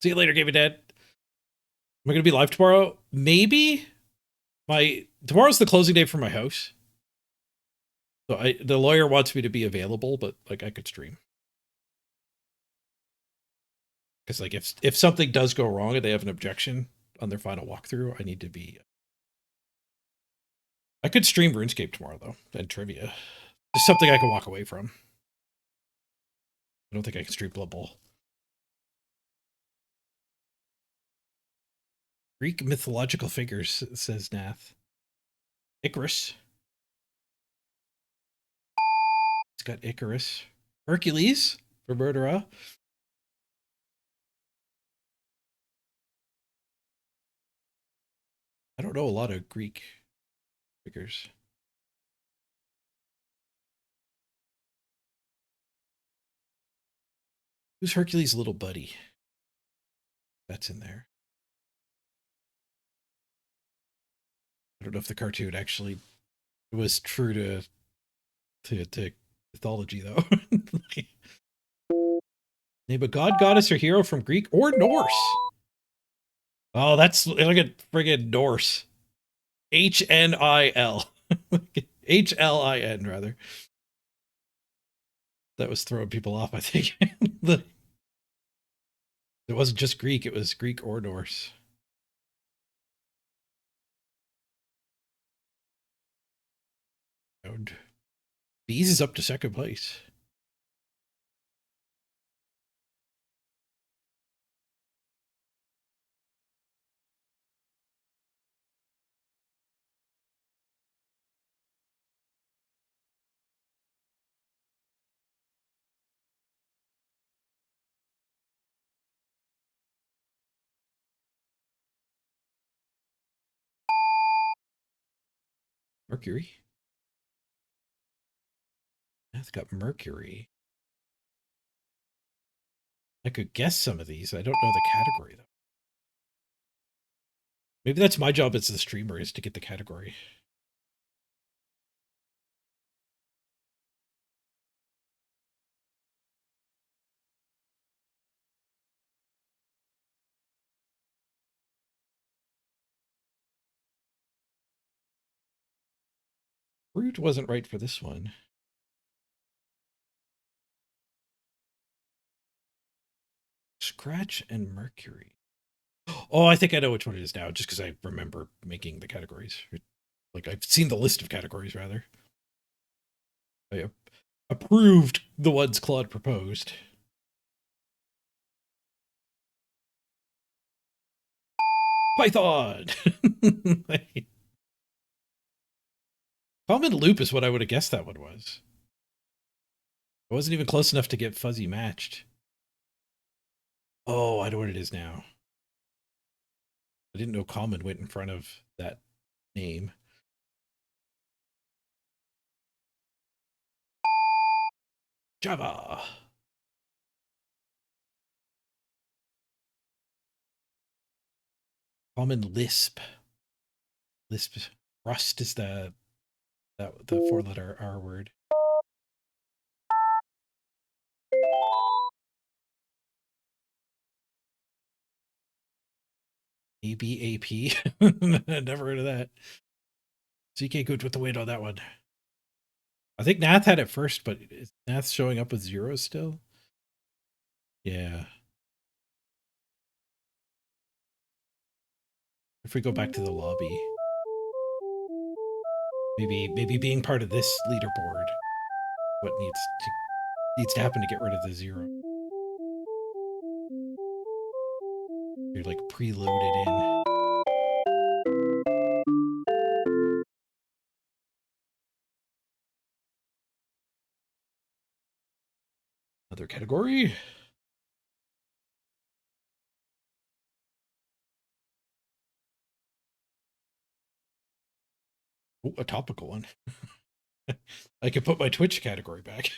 See you later, Game of Dead. Am I going to be live tomorrow? Maybe. Tomorrow's the closing day for my house. So the lawyer wants me to be available, but like I could stream. Because like if something does go wrong and they have an objection on their final walkthrough, I need to be. I could stream RuneScape tomorrow though, and trivia. Just something I can walk away from. I don't think I can stream Blood Bowl. Greek mythological figures, says Nath. Icarus. It's got Icarus. Hercules for Murderer. I don't know a lot of Greek figures. Who's Hercules' little buddy? That's in there. I don't know if the cartoon actually was true to mythology though. Name a god, goddess, or hero from Greek or Norse. Oh, look at friggin' Norse. HNIL. HLIN rather. That was throwing people off, I think. It wasn't just Greek, it was Greek or Norse. Bees is up to 2nd place. Mercury. That's got Mercury. I could guess some of these. I don't know the category though. Maybe that's my job as the streamer, is to get the category. Root wasn't right for this one. Scratch and Mercury. Oh, I think I know which one it is now, just because I remember making the categories. Like, I've seen the list of categories, rather. I approved the ones Claude proposed. Python! Common loop is what I would have guessed that one was. I wasn't even close enough to get fuzzy matched. Oh, I know what it is now. I didn't know common went in front of that name. Java. Common Lisp. Lisp. Rust is the 4-letter R word. ABAP. Never heard of that. CK good with the weight on that one. I think Nath had it first, but is Nath showing up with zeros still? Yeah. If we go back to the lobby, maybe being part of this leaderboard, what needs to happen to get rid of the 0. You're like preloaded in. Other category. Ooh, a topical one. I could put my Twitch category back.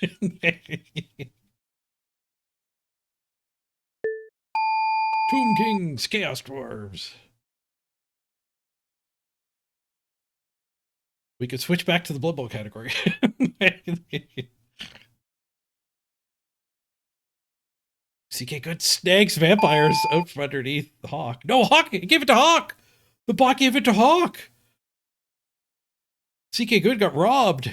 Tomb Kings, Chaos Dwarves. We could switch back to the Blood Bowl category. CK Good snags vampires out from underneath the Hawk. No, Hawk! Give it to Hawk! The bot gave it to Hawk! CK Good got robbed.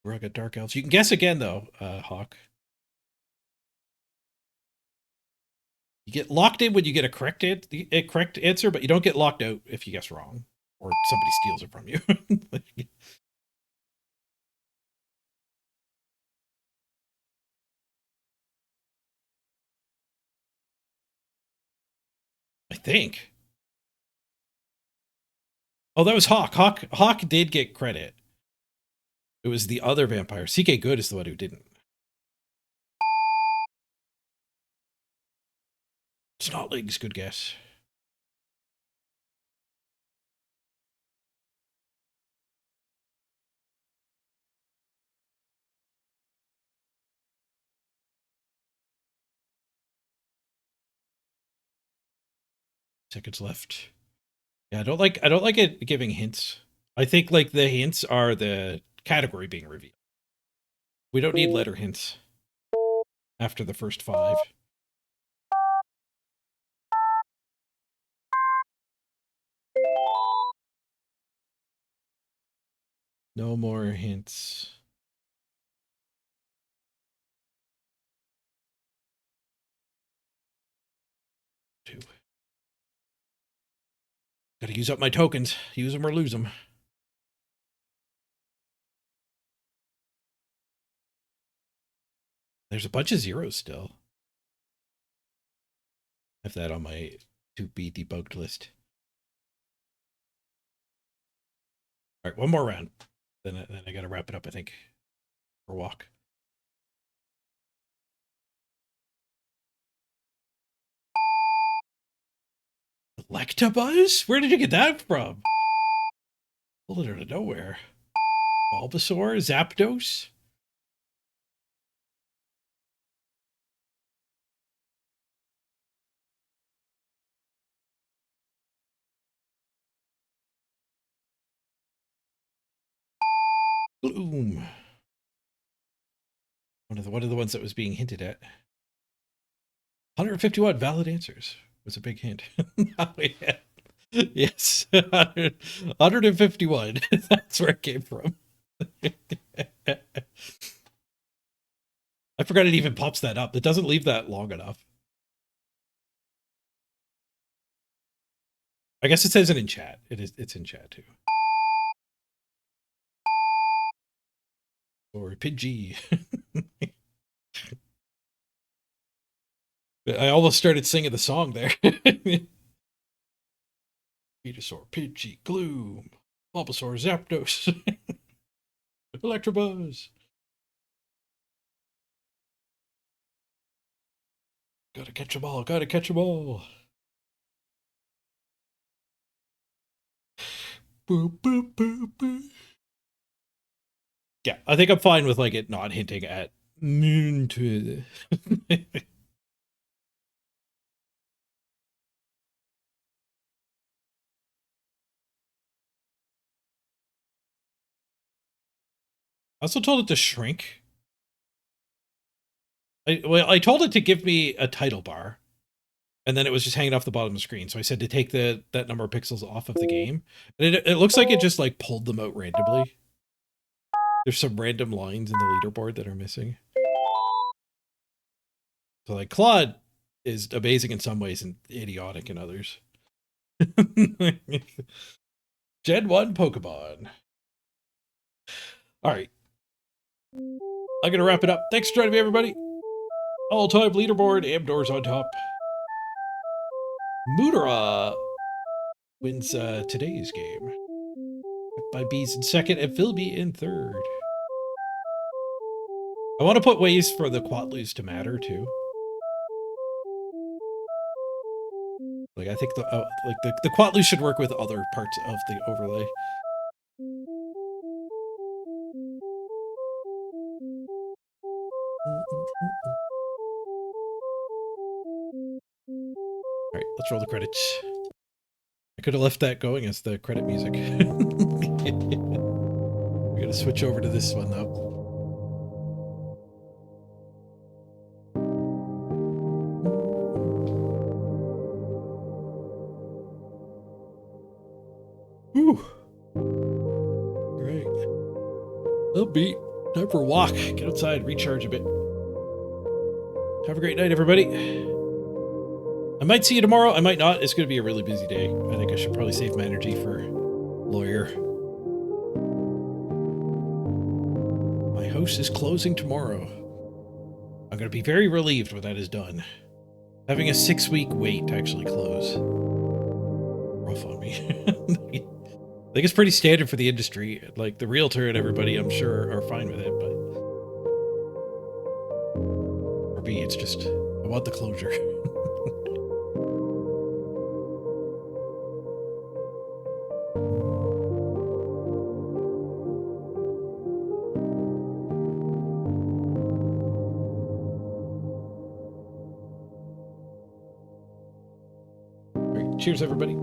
We're got Dark Elves. You can guess again, though, Hawk. You get locked in when you get a correct answer, but you don't get locked out if you guess wrong. Or somebody steals it from you. I think. Oh, that was Hawk. Hawk did get credit. It was the other vampire. CK Good is the one who didn't. Snotlings, good guess. Seconds left. Yeah, I don't like it giving hints. I think like the hints are the category being revealed. We don't need letter hints after the first 5. No more hints. 2. Gotta use up my tokens. Use them or lose them. There's a bunch of zeros still. I have that on my to be debugged list. All right, one more round. Then I gotta wrap it up, I think. Or walk. Electabuzz? Where did you get that from? Pulled it out of nowhere. Bulbasaur? Zapdos? Gloom. One of the ones that was being hinted at. 151 valid answers was a big hint. Oh, yeah. Yes. 151. That's where it came from. I forgot it even pops that up. It doesn't leave that long enough. I guess it says it in chat. It's in chat too. Or Pidgey. I almost started singing the song there. Venusaur, Pidgey, Gloom, Bulbasaur, Zapdos, Electabuzz. Gotta catch them all, gotta catch them all. Boop, boop, boop, boop. Yeah, I think I'm fine with like it not hinting at moon to I also told it to shrink. I told it to give me a title bar, and then it was just hanging off the bottom of the screen. So I said to take that number of pixels off of the game, and it looks like it just like pulled them out randomly. There's some random lines in the leaderboard that are missing. So like Claude is amazing in some ways and idiotic in others. Gen 1 Pokemon. All right. I'm going to wrap it up. Thanks for joining me, everybody. All-time leaderboard. Amdor's on top. Mudra wins today's game. By Bees in second and Philby in third. I want to put ways for the Quatlus to matter, too. Like, I think the Quatlu should work with other parts of the overlay. All right, let's roll the credits. I could have left that going as the credit music. We're gonna switch over to this one though. Whew. All right. Well, beat. Time for a walk. Get outside, recharge a bit. Have a great night, everybody. I might see you tomorrow. I might not. It's going to be a really busy day. I think I should probably save my energy for lawyer. My house is closing tomorrow. I'm going to be very relieved when that is done. Having a 6-week wait to actually close. Rough on me. I think it's pretty standard for the industry. Like, the realtor and everybody, I'm sure, are fine with it, but... For me, it's just... I want the closure. All right, cheers, everybody.